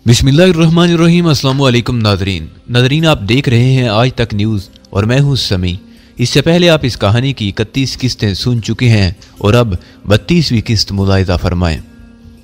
बिस्मिल्लाहिर्रहमानिर्रहीम। अस्सलाम वालेकुम नादरीन, आप देख रहे हैं आज तक न्यूज़ और मैं हूं समी। इससे पहले आप इस कहानी की 31 किस्तें सुन चुके हैं और अब 32वीं किस्त मुलाहिजा फरमाएं।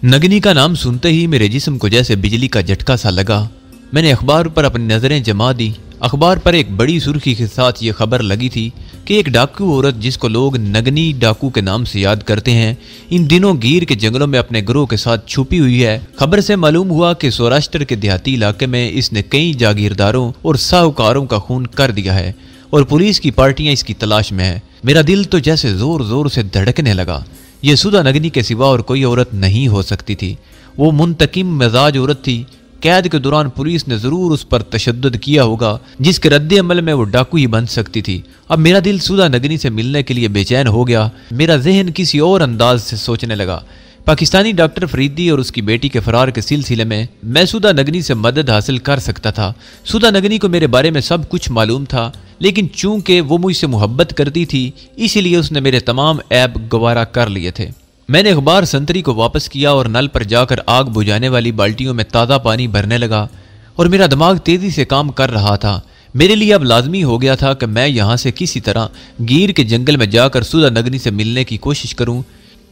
नगनी का नाम सुनते ही मेरे जिस्म को जैसे बिजली का झटका सा लगा। मैंने अखबार पर अपनी नज़रें जमा दी। अखबार पर एक बड़ी सुर्खी के साथ ये खबर लगी थी कि एक डाकू औरत जिसको लोग नगनी डाकू के नाम से याद करते हैं, इन दिनों गिर के जंगलों में अपने गिरोह के साथ छुपी हुई है। खबर से मालूम हुआ कि सौराष्ट्र के देहाती इलाके में इसने कई जागीरदारों और साहूकारों का खून कर दिया है और पुलिस की पार्टियां इसकी तलाश में है। मेरा दिल तो जैसे जोर जोर से धड़कने लगा। ये सुधा नगनी के सिवा और कोई औरत नहीं हो सकती थी। वो मुंतकिम मिजाज औरत थी। कैद के दौरान पुलिस ने जरूर उस पर तशद्दुद किया होगा, जिसके रद्दे अमल में वो डाकू ही बन सकती थी। अब मेरा दिल सुधा नगनी से मिलने के लिए बेचैन हो गया। मेरा जहन किसी और अंदाज से सोचने लगा। पाकिस्तानी डॉक्टर फरीदी और उसकी बेटी के फरार के सिलसिले में मैं सुधा नगनी से मदद हासिल कर सकता था। सुधा नगनी को मेरे बारे में सब कुछ मालूम था, लेकिन चूंकि वो मुझसे मोहब्बत करती थी, इसीलिए उसने मेरे तमाम ऐब गवारा कर लिए थे। मैंने अखबार संतरी को वापस किया और नल पर जाकर आग बुझाने वाली बाल्टियों में ताज़ा पानी भरने लगा और मेरा दिमाग तेज़ी से काम कर रहा था। मेरे लिए अब लाजमी हो गया था कि मैं यहाँ से किसी तरह गिर के जंगल में जाकर सुधा नगनी से मिलने की कोशिश करूँ।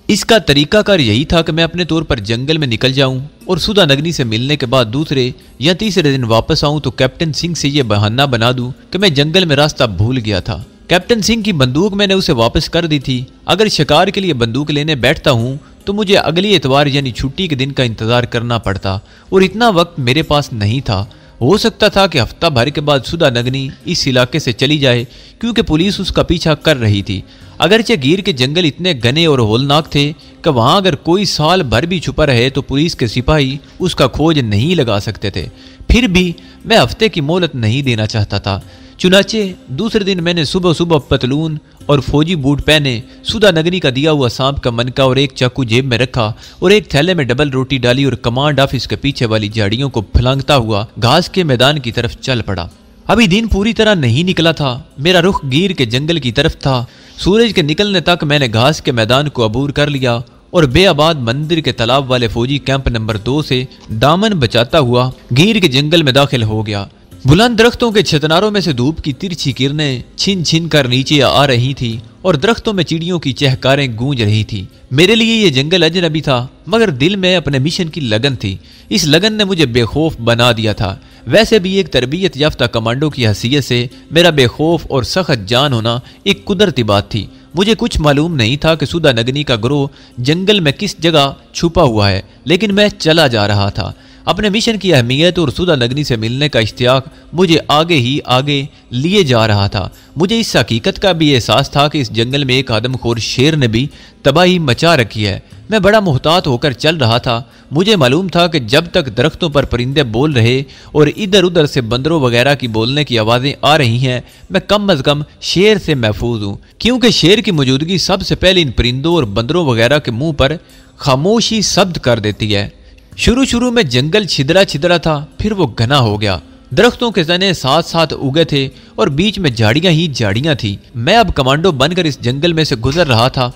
इसका तरीकाकार यही था कि मैं अपने तौर पर जंगल में निकल जाऊं और सुधा नगनी से मिलने के बाद दूसरे या तीसरे दिन वापस आऊं तो कैप्टन सिंह से यह बहाना बना दूं कि मैं जंगल में रास्ता भूल गया था। कैप्टन सिंह की बंदूक मैंने उसे वापस कर दी थी। अगर शिकार के लिए बंदूक लेने बैठता हूं तो मुझे अगली इतवार यानी छुट्टी के दिन का इंतजार करना पड़ता और इतना वक्त मेरे पास नहीं था। हो सकता था कि हफ्ता भर के बाद सुधा नगनी इस इलाके से चली जाए, क्योंकि पुलिस उसका पीछा कर रही थी। अगरचे गिर के जंगल इतने घने और होलनाक थे कि वहां अगर कोई साल भर भी छुपा रहे तो पुलिस के सिपाही उसका खोज नहीं लगा सकते थे। फिर भी मैं हफ्ते की मोहलत नहीं देना चाहता था। चुनाचे दूसरे दिन मैंने सुबह सुबह पतलून और फौजी बूट पहने, सुधा नगरी का दिया हुआ सांप का मनका और एक चाकू जेब में रखा और एक थैले में डबल रोटी डाली और कमांड ऑफिस के पीछे वाली झाड़ियों को फलांगता हुआ घास के मैदान की तरफ चल पड़ा। अभी दिन पूरी तरह नहीं निकला था। मेरा रुख गिर के जंगल की तरफ था। सूरज के निकलने तक मैंने घास के मैदान को अबूर कर लिया और बेआबाद मंदिर के तालाब वाले फौजी कैंप नंबर 2 से दामन बचाता हुआ गिर के जंगल में दाखिल हो गया। बुलंद दरख्तों के छतनारों में से धूप की तिरछी किरणें छिन छिन कर नीचे आ रही थी और दरख्तों में चिड़ियों की चहकारें गूंज रही थी। मेरे लिए ये जंगल अजनबी था, मगर दिल में अपने मिशन की लगन थी। इस लगन ने मुझे बेखौफ बना दिया था। वैसे भी एक तरबियत याफ्ता कमांडो की हैसियत से मेरा बेखौफ और सख्त जान होना एक कुदरती बात थी। मुझे कुछ मालूम नहीं था कि सुधा नगनी का गिरोह जंगल में किस जगह छुपा हुआ है, लेकिन मैं चला जा रहा था। अपने मिशन की अहमियत और सुधा नगनी से मिलने का इश्तियाक मुझे आगे ही आगे लिए जा रहा था। मुझे इस हकीकत का भी एहसास था कि इस जंगल में एक आदमखोर शेर ने भी तबाही मचा रखी है। मैं बड़ा मुहतात होकर चल रहा था। मुझे मालूम था कि जब तक दरख्तों पर परिंदे बोल रहे और इधर उधर से बंदरों वगैरह की बोलने की आवाज़ें आ रही हैं, मैं कम अज़ कम शेर से महफूज हूँ, क्योंकि शेर की मौजूदगी सबसे पहले इन परिंदों और बंदरों वगैरह के मुंह पर खामोशी शब्द कर देती है। शुरू में जंगल छिदरा छिदरा था, फिर वो घना हो गया। दरख्तों के तने साथ साथ उगे थे और बीच में झाड़ियां ही झाड़ियां थी। मैं अब कमांडो बनकर इस जंगल में से गुजर रहा था।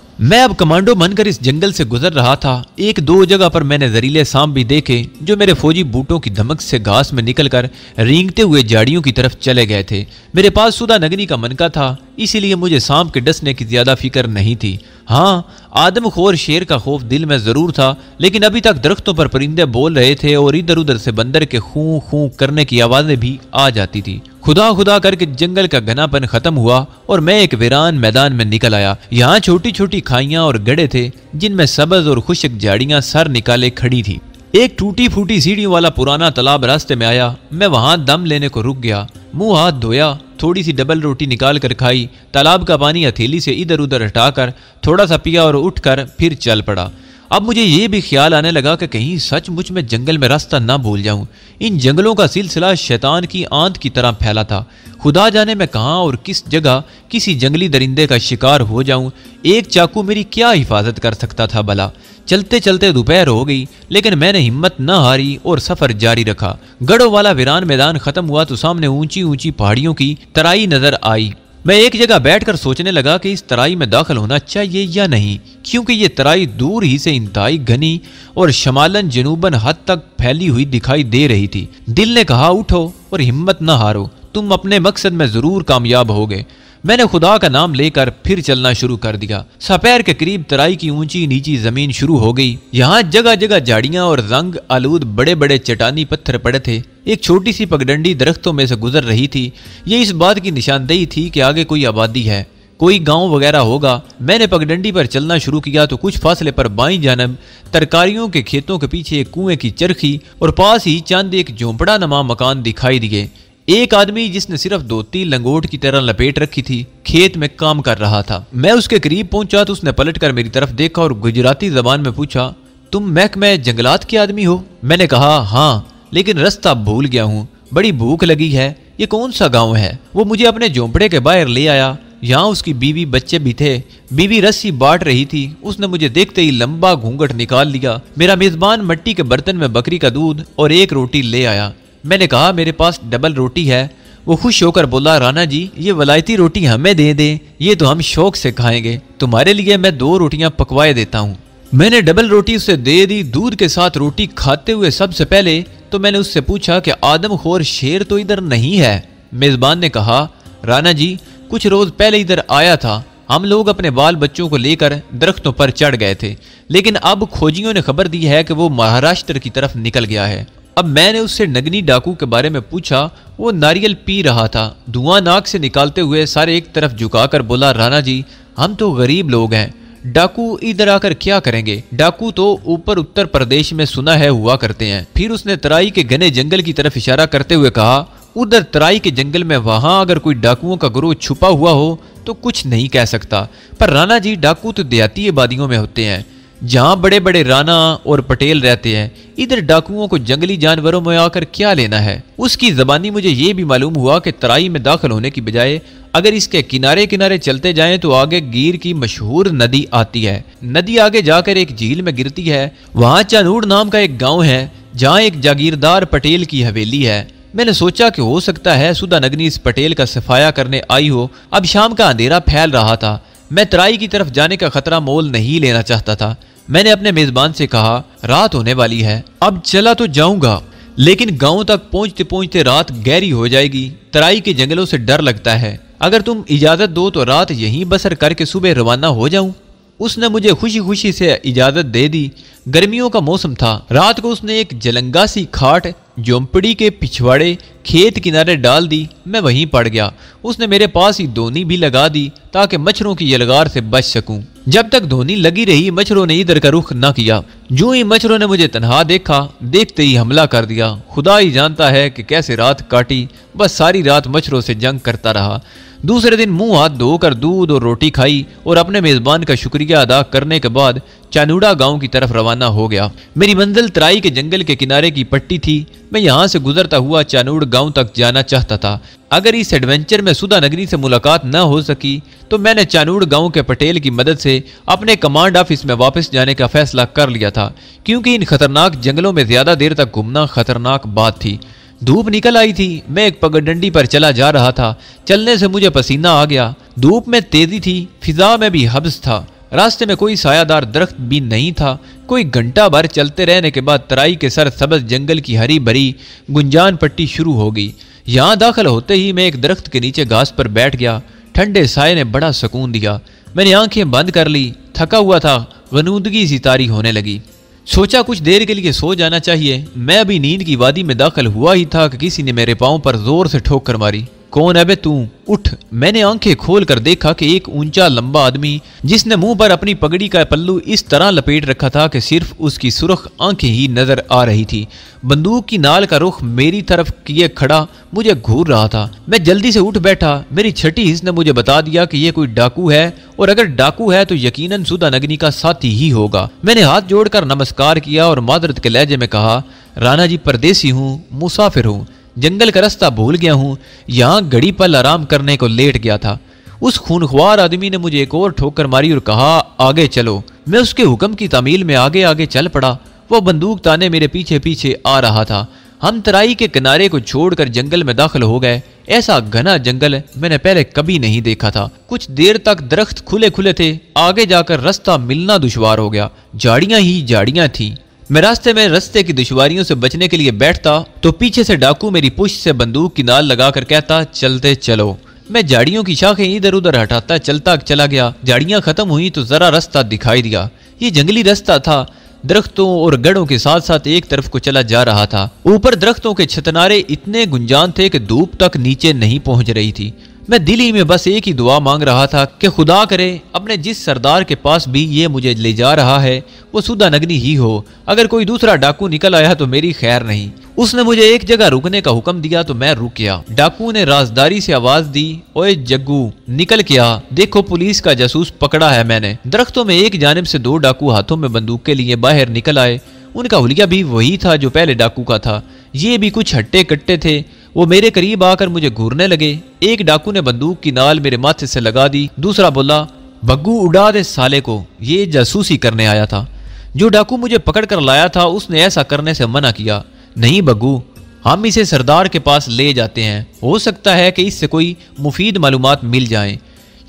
एक दो जगह पर मैंने जहरीले सांप भी देखे जो मेरे फौजी बूटों की धमक से घास में निकलकर रेंगते हुए झाड़ियों की तरफ चले गए थे। मेरे पास सुधा नगनी का मनका था, इसीलिए मुझे सांप के डसने की ज्यादा फिक्र नहीं थी। हाँ, आदमखोर शेर का खौफ दिल में जरूर था, लेकिन अभी तक दरख्तों पर परिंदे बोल रहे थे और इधर उधर से बंदर के खूं खूं करने की आवाजें भी आ जाती थी। खुदा खुदा करके जंगल का घनापन खत्म हुआ और मैं एक वीरान मैदान में निकल आया। यहाँ छोटी छोटी खाइयां और गड्ढे थे जिनमें सब्ज और खुश्क झाड़ियां सर निकाले खड़ी थी। एक टूटी फूटी सीढ़ियों वाला पुराना तालाब रास्ते में आया। मैं वहां दम लेने को रुक गया, मुंह हाथ धोया, थोड़ी सी डबल रोटी निकाल कर खाई, तालाब का पानी हथेली से इधर उधर हटाकर थोड़ा सा पिया और उठकर फिर चल पड़ा। अब मुझे ये भी ख्याल आने लगा कि कहीं सचमुच में जंगल में रास्ता ना भूल जाऊं। इन जंगलों का सिलसिला शैतान की आंत की तरह फैला था। खुदा जाने मैं कहाँ और किस जगह किसी जंगली दरिंदे का शिकार हो जाऊं। एक चाकू मेरी क्या हिफाजत कर सकता था भला। चलते चलते दोपहर हो गई, लेकिन मैंने हिम्मत न हारी और सफर जारी रखा। गढ़ों वाला वीरान मैदान खत्म हुआ तो सामने ऊंची ऊंची पहाड़ियों की तराई नजर आई। मैं एक जगह बैठकर सोचने लगा कि इस तराई में दाखिल होना चाहिए या नहीं, क्योंकि ये तराई दूर ही से इंतहाई घनी और शमालन जनूबन हद तक फैली हुई दिखाई दे रही थी। दिल ने कहा, उठो और हिम्मत न हारो, तुम अपने मकसद में जरूर कामयाब होगे। मैंने खुदा का नाम लेकर फिर चलना शुरू कर दिया। सपैर के करीब तराई की ऊंची नीची जमीन शुरू हो गई। यहाँ जगह जगह झाड़ियां और रंग आलूद बड़े बड़े चट्टानी पत्थर पड़े थे। एक छोटी सी पगडंडी दरख्तों में से गुजर रही थी। ये इस बात की निशानदेही थी कि आगे कोई आबादी है, कोई गांव वगैरह होगा। मैंने पगडंडी पर चलना शुरू किया तो कुछ फासले पर बाईं जानब तरकारियों के खेतों के पीछे एक कुएं की चरखी और पास ही चंद एक झोंपड़ा नुमा मकान दिखाई दिए। एक आदमी जिसने सिर्फ धोती लंगोट की तरह लपेट रखी थी खेत में काम कर रहा था। मैं उसके करीब पहुंचा तो उसने पलटकर मेरी तरफ देखा और गुजराती जबान में पूछा, तुम महकमे जंगलात के आदमी हो? मैंने कहा, हाँ, लेकिन रास्ता भूल गया हूँ, बड़ी भूख लगी है। ये कौन सा गांव है? वो मुझे अपने झोंपड़े के बाहर ले आया। यहाँ उसकी बीवी बच्चे भी थे। बीवी रस्सी बांट रही थी। उसने मुझे देखते ही लंबा घूंघट निकाल लिया। मेरा मेजबान मिट्टी के बर्तन में बकरी का दूध और एक रोटी ले आया। मैंने कहा, मेरे पास डबल रोटी है। वो खुश होकर बोला, राणा जी, ये वलायती रोटी हमें दे दें, ये तो हम शौक से खाएंगे। तुम्हारे लिए मैं 2 रोटियां पकवाए देता हूँ। मैंने डबल रोटी उसे दे दी। दूध के साथ रोटी खाते हुए सबसे पहले तो मैंने उससे पूछा कि आदमखोर शेर तो इधर नहीं है? मेजबान ने कहा, राणा जी, कुछ रोज पहले इधर आया था। हम लोग अपने बाल बच्चों को लेकर दरख्तों पर चढ़ गए थे, लेकिन अब खोजियों ने खबर दी है कि वो महाराष्ट्र की तरफ निकल गया है। अब मैंने उससे नगनी डाकू के बारे में पूछा। वो नारियल पी रहा था। धुआं नाक से निकालते हुए सारे एक तरफ झुकाकर बोला, राणा जी, हम तो गरीब लोग हैं, डाकू इधर आकर क्या करेंगे? डाकू तो ऊपर उत्तर प्रदेश में सुना है हुआ करते हैं। फिर उसने तराई के घने जंगल की तरफ इशारा करते हुए कहा, उधर तराई के जंगल में वहां अगर कोई डाकुओं का गिरोह छुपा हुआ हो तो कुछ नहीं कह सकता, पर राणा जी, डाकू तो देहाती आबादियों में होते हैं जहां बड़े बड़े राणा और पटेल रहते हैं। इधर डाकुओं को जंगली जानवरों में आकर क्या लेना है? उसकी जबानी मुझे ये भी मालूम हुआ कि तराई में दाखिल होने की बजाय अगर इसके किनारे किनारे चलते जाएं तो आगे गिर की मशहूर नदी आती है। नदी आगे जाकर एक झील में गिरती है। वहां चानूड़ नाम का एक गांव है जहां एक जागीरदार पटेल की हवेली है। मैंने सोचा कि हो सकता है सुधा नगनी इस पटेल का सफाया करने आई हो। अब शाम का अंधेरा फैल रहा था। मैं तराई की तरफ जाने का खतरा मोल नहीं लेना चाहता था। मैंने अपने मेजबान से कहा, रात होने वाली है, अब चला तो जाऊंगा, लेकिन गांव तक पहुंचते पहुंचते रात गहरी हो जाएगी। तराई के जंगलों से डर लगता है। अगर तुम इजाजत दो तो रात यहीं बसर करके सुबह रवाना हो जाऊं। उसने मुझे खुशी खुशी से इजाजत दे दी। गर्मियों का मौसम था। रात को उसने एक जलंगा सी खाट झोंपड़ी के पिछवाड़े खेत किनारे डाल दी। मैं वहीं पड़ गया। उसने मेरे पास ही धोनी भी लगा दी ताकि मच्छरों की यलगार से बच सकूं। जब तक धोनी लगी रही मच्छरों ने इधर का रुख न किया। जो ही मच्छरों ने मुझे तन्हा देखा, देखते ही हमला कर दिया। खुदा ही जानता है कि कैसे रात काटी। बस सारी रात मच्छरों से जंग करता रहा। दूसरे दिन मुंह हाथ धोकर दूध और रोटी खाई और अपने मेजबान का शुक्रिया अदा करने के बाद चानूड़ा गांव की तरफ रवाना हो गया। मेरी मंजिल तराई के जंगल के किनारे की पट्टी थी। मैं यहाँ से गुजरता हुआ चानूड़ गांव तक जाना चाहता था। अगर इस एडवेंचर में सुधा नगरी से मुलाकात न हो सकी तो मैंने चानूड़ गांव के पटेल की मदद से अपने कमांड ऑफिस में वापस जाने का फैसला कर लिया था, क्योंकि इन खतरनाक जंगलों में ज्यादा देर तक घूमना खतरनाक बात थी। धूप निकल आई थी। मैं एक पगडंडी पर चला जा रहा था। चलने से मुझे पसीना आ गया। धूप में तेजी थी, फिजा में भी हब्स था। रास्ते में कोई सायादार दरख्त भी नहीं था। कोई घंटा भर चलते रहने के बाद तराई के सर सबज जंगल की हरी भरी गुंजान पट्टी शुरू हो गई। यहाँ दाखिल होते ही मैं एक दरख्त के नीचे घास पर बैठ गया। ठंडे साये ने बड़ा सुकून दिया। मैंने आंखें बंद कर ली। थका हुआ था। गनूदगी सी तारी होने लगी। सोचा कुछ देर के लिए सो जाना चाहिए। मैं अभी नींद की वादी में दाखिल हुआ ही था कि किसी ने मेरे पांव पर जोर से ठोकर मारी। कौन है बे तू? उठ। मैंने आंखें खोल कर देखा कि एक ऊंचा लंबा आदमी जिसने मुंह पर अपनी पगड़ी का पल्लू इस तरह लपेट रखा था कि सिर्फ उसकी सुर्ख आंखें ही नजर आ रही थी, बंदूक की नाल का रुख मेरी तरफ किए खड़ा मुझे घूर रहा था। मैं जल्दी से उठ बैठा। मेरी छठी हिस्स ने मुझे बता दिया कि यह कोई डाकू है, और अगर डाकू है तो यकीनन सुधा नगनी का साथी ही होगा। मैंने हाथ जोड़कर नमस्कार किया और मादरत के लहजे में कहा, राणा जी, परदेसी हूँ, मुसाफिर हूँ, जंगल का रास्ता भूल गया हूँ, यहाँ घड़ी पल आराम करने को लेट गया था। उस खूनख्वार आदमी ने मुझे एक और ठोकर मारी और कहा, आगे चलो। मैं उसके हुक्म की तामील में आगे आगे चल पड़ा। वो बंदूक ताने मेरे पीछे पीछे आ रहा था। हम तराई के किनारे को छोड़कर जंगल में दाखिल हो गए। ऐसा घना जंगल मैंने पहले कभी नहीं देखा था। कुछ देर तक दरख्त खुले खुले थे, आगे जाकर रास्ता मिलना दुश्वार हो गया। झाड़ियां ही झाड़ियां थी। मैं रास्ते की दुश्वारियों से बचने के लिए बैठता तो पीछे से डाकू मेरी पुश्त से बंदूक की नाल लगाकर कहता, चलते चलो। मैं झाड़ियों की शाखें इधर उधर हटाता चला गया। झाड़ियां खत्म हुई तो जरा रास्ता दिखाई दिया। ये जंगली रास्ता था, दरख्तों और गढ़ों के साथ साथ एक तरफ को चला जा रहा था। ऊपर दरख्तों के छतनारे इतने गुंजान थे कि धूप तक नीचे नहीं पहुंच रही थी। मैं दिल ही में बस एक ही दुआ मांग रहा था कि खुदा करे अपने जिस सरदार के पास भी ये मुझे ले जा रहा है वो सुधा नगनी ही हो। अगर कोई दूसरा डाकू निकल आया तो मेरी खैर नहीं। उसने मुझे एक जगह रुकने का हुक्म दिया तो मैं रुक गया। डाकू ने राजदारी से आवाज दी, ओए जग्गू निकल के आ, देखो पुलिस का जासूस पकड़ा है मैंने। दरख्तों में एक जानिब से दो डाकू हाथों में बंदूक के लिए बाहर निकल आए। उनका हुलिया भी वही था जो पहले डाकू का था। ये भी कुछ हट्टे कट्टे थे। वो मेरे करीब आकर मुझे घूरने लगे। एक डाकू ने बंदूक की नाल मेरे माथे से लगा दी। दूसरा बोला, बग्गू उड़ा दे साले को, ये जासूसी करने आया था। जो डाकू मुझे पकड़ कर लाया था उसने ऐसा करने से मना किया। नहीं बग्गू, हम इसे सरदार के पास ले जाते हैं, हो सकता है कि इससे कोई मुफीद मालूमात मिल जाएं।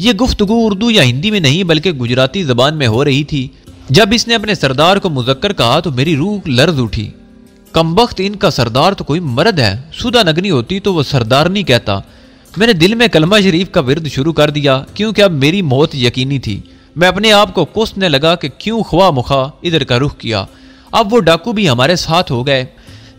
ये गुफ्तगू उर्दू या हिंदी में नहीं बल्कि गुजराती जबान में हो रही थी। जब इसने अपने सरदार को मुजक्कर कहा तो मेरी रूह लर्ज उठी। कमबख्त, इनका सरदार तो कोई मर्द है। सुधा नगनी होती तो वो सरदार नहीं कहता। मैंने दिल में कलमा शरीफ का विर्द शुरू कर दिया क्योंकि अब मेरी मौत यकीनी थी। मैं अपने आप को कोसने लगा कि क्यों ख्वा मुखा इधर का रुख किया। अब वो डाकू भी हमारे साथ हो गए।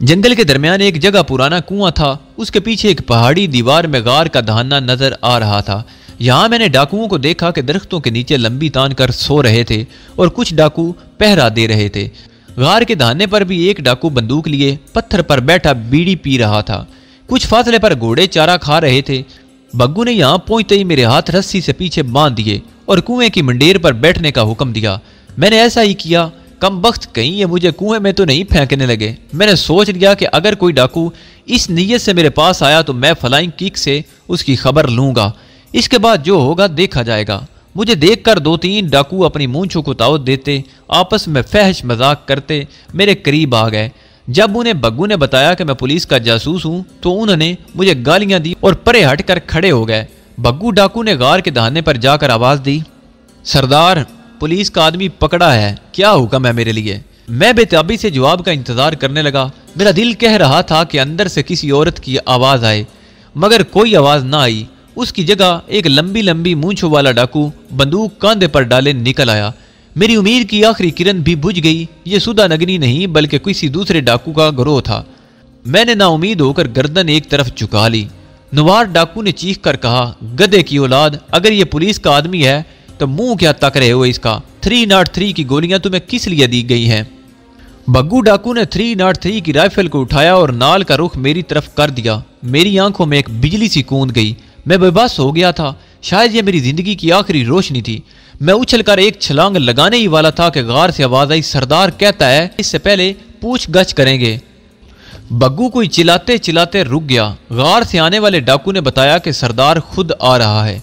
जंगल के दरमियान एक जगह पुराना कुआं था। उसके पीछे एक पहाड़ी दीवार में गार का दहाना नजर आ रहा था। यहाँ मैंने डाकुओं को देखा कि दरख्तों के नीचे लंबी तान कर सो रहे थे और कुछ डाकू पहरा दे रहे थे। गार के दहाने पर भी एक डाकू बंदूक लिए पत्थर पर बैठा बीड़ी पी रहा था। कुछ फासले पर घोड़े चारा खा रहे थे। बग्गू ने यहाँ पहुंचते ही मेरे हाथ रस्सी से पीछे बांध दिए और कुएं की मंडेर पर बैठने का हुक्म दिया। मैंने ऐसा ही किया। कमबख्त, कहीं ये मुझे कुएं में तो नहीं फेंकने लगे। मैंने सोच लिया कि अगर कोई डाकू इस नीयत से मेरे पास आया तो मैं फ्लाइंग किक से उसकी खबर लूंगा। इसके बाद जो होगा देखा जाएगा। मुझे देखकर दो तीन डाकू अपनी मूंछों को तावत देते आपस में फहश मजाक करते मेरे करीब आ गए। जब उन्हें बग्गू ने बताया कि मैं पुलिस का जासूस हूं तो उन्होंने मुझे गालियां दी और परे हटकर खड़े हो गए। बग्गू डाकू ने गार के दहाने पर जाकर आवाज दी, सरदार, पुलिस का आदमी पकड़ा है, क्या हुक्म है मेरे लिए। मैं बेताबी से जवाब का इंतजार करने लगा। मेरा दिल कह रहा था कि अंदर से किसी औरत की आवाज आए, मगर कोई आवाज ना आई। उसकी जगह एक लंबी लंबी मूंछों वाला डाकू बंदूक कांधे पर डाले निकल आया। मेरी उम्मीद की आखिरी किरण भी बुझ गई। ये सुधा नगनी नहीं बल्कि किसी दूसरे डाकू का गिरोह था। मैंने नाउमीद होकर गर्दन एक तरफ झुका ली। नवार डाकू ने चीख कर कहा, गधे की औलाद, अगर ये पुलिस का आदमी है तो मुंह क्या तक रहे हो इसका। 303 की गोलियां तुम्हें किस लिए दी गई हैं। बग्गू डाकू ने 303 की राइफल को उठाया और नाल का रुख मेरी तरफ कर दिया। मेरी आंखों में एक बिजली सी कूद गई। मैं बेबस हो गया था। शायद यह मेरी जिंदगी की आखिरी रोशनी थी। मैं उछलकर एक छलांग लगाने ही वाला था कि गार से आवाज आई, सरदार कहता है इससे पहले पूछ गछ करेंगे। बग्गू कोई चिल्लाते चिल्लाते रुक गया। गार से आने वाले डाकू ने बताया कि सरदार खुद आ रहा है।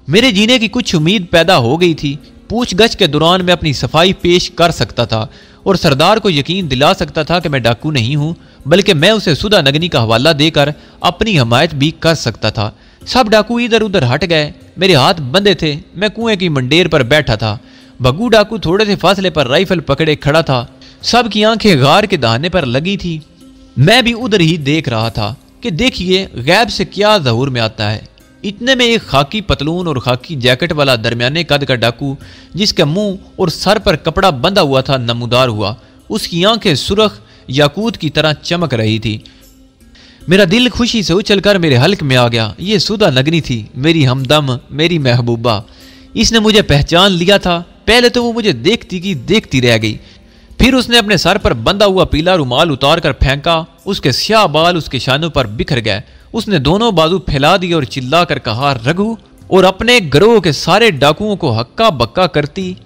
मेरे जीने की कुछ उम्मीद पैदा हो गई थी। पूछगछ के दौरान मैं अपनी सफाई पेश कर सकता था और सरदार को यकीन दिला सकता था कि मैं डाकू नहीं हूं, बल्कि मैं उसे सुधा नगनी का हवाला देकर अपनी हमायत भी कर सकता था। सब डाकू इधर उधर हट गए। मेरे हाथ बंधे थे। मैं कुएं की मंडेर पर बैठा था। बग्गू डाकू थोड़े से फासले पर राइफल पकड़े खड़ा था। सबकी आंखें गार के दहाने पर लगी थी। मैं भी उधर ही देख रहा था कि देखिए गैब से क्या ज़हूर में आता है। इतने में एक खाकी पतलून और खाकी जैकेट वाला दरमियाने कद का डाकू, जिसके मुंह और सर पर कपड़ा बंधा हुआ था, नमूदार हुआ। उसकी आंखें सुर्ख याकूत की तरह चमक रही थी। मेरा दिल खुशी से उछलकर मेरे हल्क में आ गया। ये सुधा नगनी थी, मेरी हमदम, मेरी महबूबा। इसने मुझे पहचान लिया था। पहले तो वो मुझे देखती की देखती रह गई, फिर उसने अपने सर पर बंधा हुआ पीला रुमाल उतार कर फेंका। उसके स्याह बाल उसके शानों पर बिखर गए। उसने दोनों बाजू फैला दिए और चिल्ला कर कहा, रघु, और अपने गिरोह के सारे डाकुओं को हक्का बक्का करती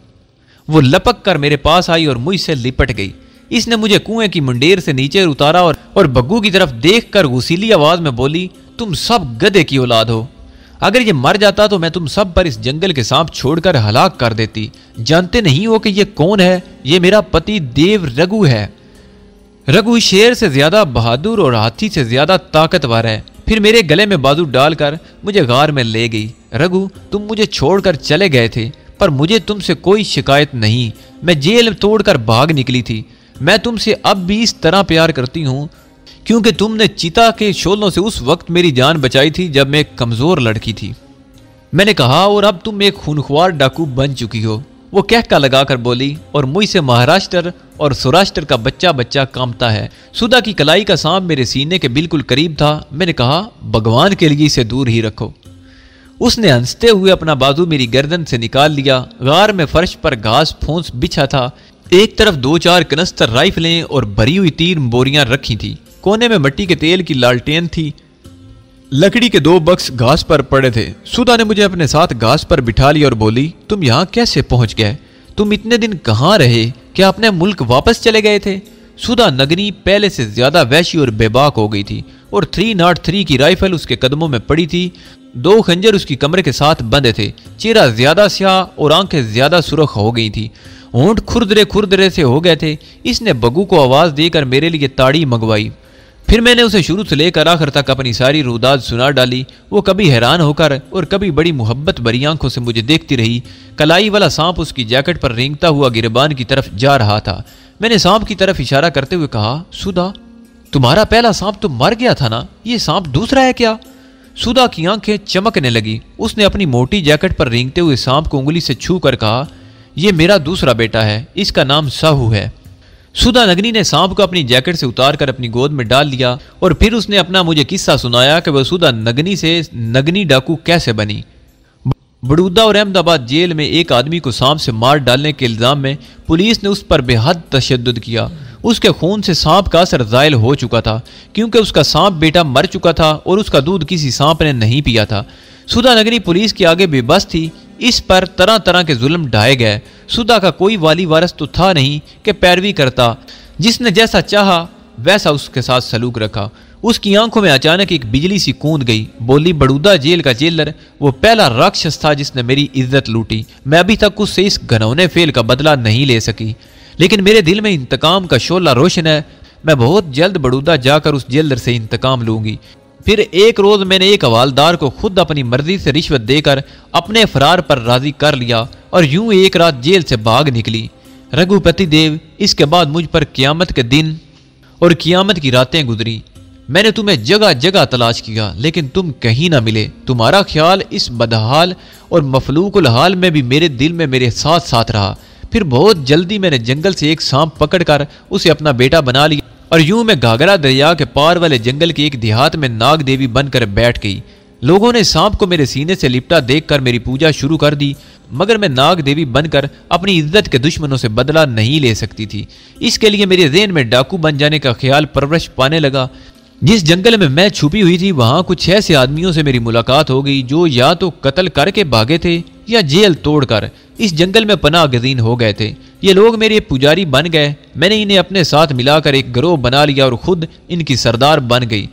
वो लपक कर मेरे पास आई और मुझसे लिपट गई। इसने मुझे कुएं की मुंडेर से नीचे उतारा और बग्गू की तरफ देखकर गुसीली आवाज में बोली, तुम सब गधे की औलाद हो। अगर ये मर जाता तो मैं तुम सब पर इस जंगल के सांप छोड़कर हलाक कर देती। जानते नहीं हो कि ये कौन है? ये मेरा पति देव रघु है। रघु शेर से ज्यादा बहादुर और हाथी से ज्यादा ताकतवर है। फिर मेरे गले में बाजू डालकर मुझे गार में ले गई। रघु, तुम मुझे छोड़कर चले गए थे, पर मुझे तुमसे कोई शिकायत नहीं। मैं जेल तोड़कर भाग निकली थी। मैं तुमसे अब भी इस तरह प्यार करती हूँ क्योंकि तुमने चिता के शोलों से उस वक्त मेरी जान बचाई थी जब मैं एक कमजोर लड़की थी। मैंने कहा, और अब तुम एक खूनख्वार डाकू बन चुकी हो। वो कहका लगाकर बोली, और मुझसे महाराष्ट्र और सौराष्ट्र का बच्चा बच्चा कांपता है। सुधा की कलाई का सांप मेरे सीने के बिल्कुल करीब था। मैंने कहा, भगवान के लिए इसे दूर ही रखो। उसने हंसते हुए अपना बाजू मेरी गर्दन से निकाल लिया। गार में फर्श पर घास फूंस बिछा था। एक तरफ 2-4 कनस्तर राइफलें और भरी हुई 3 बोरियां रखी थी। कोने में मिट्टी के तेल की लालटेन थी। लकड़ी के 2 बक्स घास पर पड़े थे। सुधा ने मुझे अपने साथ घास पर बिठा लिया और बोली, तुम यहाँ कैसे पहुंच गए? तुम इतने दिन कहाँ रहे? क्या अपने मुल्क वापस चले गए थे? सुधा नगनी पहले से ज्यादा वैशी और बेबाक हो गई थी और 303 की राइफल उसके कदमों में पड़ी थी। 2 खंजर उसकी कमरे के साथ बंधे थे। चेहरा ज्यादा स्याह और आंखें ज्यादा सुर्ख हो गई थी। होंठ खुरदरे खुरदरे से हो गए थे। इसने बग्गू को आवाज देकर मेरे लिए ताड़ी मंगवाई। फिर मैंने उसे शुरू से लेकर आखिर तक अपनी सारी रुदाद सुना डाली। वो कभी हैरान होकर और कभी बड़ी मोहब्बत भरी आंखों से मुझे देखती रही। कलाई वाला सांप उसकी जैकेट पर रेंगता हुआ गिरबान की तरफ जा रहा था। मैंने सांप की तरफ इशारा करते हुए कहा, सुधा, तुम्हारा पहला सांप तो मर गया था ना? ये सांप दूसरा है क्या? सुधा की आंखें चमकने लगी। उसने अपनी मोटी जैकेट पर रेंगते हुए सांप को उंगली से छू कर कहा, यह मेरा दूसरा बेटा है, इसका नाम साहू है। सुधा नगनी ने सांप को अपनी जैकेट से उतारकर अपनी गोद में डाल लिया और फिर उसने अपना मुझे किस्सा सुनाया कि वह सुधा नगनी से नगनी डाकू कैसे बनी। बड़ौदा और अहमदाबाद जेल में एक आदमी को सांप से मार डालने के इल्जाम में पुलिस ने उस पर बेहद तशद्दुद किया। उसके खून से सांप का असर ज़ायल हो चुका था क्योंकि उसका सांप बेटा मर चुका था और उसका दूध किसी सांप ने नहीं पिया था। सुधा नगरी पुलिस के आगे बेबस थी। इस पर तरह तरह के जुल्म ढाए गए। सुधा का कोई वाली वारस तो था नहीं कि पैरवी करता। जिसने जैसा चाहा वैसा उसके साथ सलूक रखा। उसकी आंखों में अचानक एक बिजली सी कूद गई। बोली, बड़ौदा जेल का जेलर वो पहला राक्षस था जिसने मेरी इज्जत लूटी। मैं अभी तक उससे इस घनौने फेल का बदला नहीं ले सकी, लेकिन मेरे दिल में इंतकाम का शोला रोशन है। मैं बहुत जल्द बड़ौदा जाकर उस जेलर से इंतकाम लूंगी। फिर एक रोज मैंने एक हवालदार को खुद अपनी मर्जी से रिश्वत देकर अपने फरार पर राजी कर लिया और यूं एक रात जेल से भाग निकली। रघुपति देव, इसके बाद मुझ पर कियामत के दिन और कियामत की रातें गुजरी। मैंने तुम्हें जगह जगह तलाश किया लेकिन तुम कहीं ना मिले। तुम्हारा ख्याल इस बदहाल और मफलूकुल हाल में भी मेरे दिल में मेरे साथ साथ रहा। फिर बहुत जल्दी मैंने जंगल से एक सांप पकड़कर उसे अपना बेटा बना लिया और यूं मैं घाघरा दरिया के पार वाले जंगल के एक देहात में नाग देवी बनकर बैठ गई। लोगों ने सांप को मेरे सीने से लिपटा देखकर मेरी पूजा शुरू कर दी, मगर मैं नाग देवी बनकर अपनी इज्जत के दुश्मनों से बदला नहीं ले सकती थी। इसके लिए मेरे ज़हन में डाकू बन जाने का ख्याल परवरिश पाने लगा। जिस जंगल में मैं छुपी हुई थी वहां कुछ ऐसे आदमियों से मेरी मुलाकात हो गई जो या तो कत्ल करके भागे थे या जेल तोड़कर इस जंगल में पनाह गजीन हो गए थे। ये लोग मेरे पुजारी बन गए। मैंने इन्हें अपने साथ मिलाकर एक गिरोह बना लिया और खुद इनकी सरदार बन गई।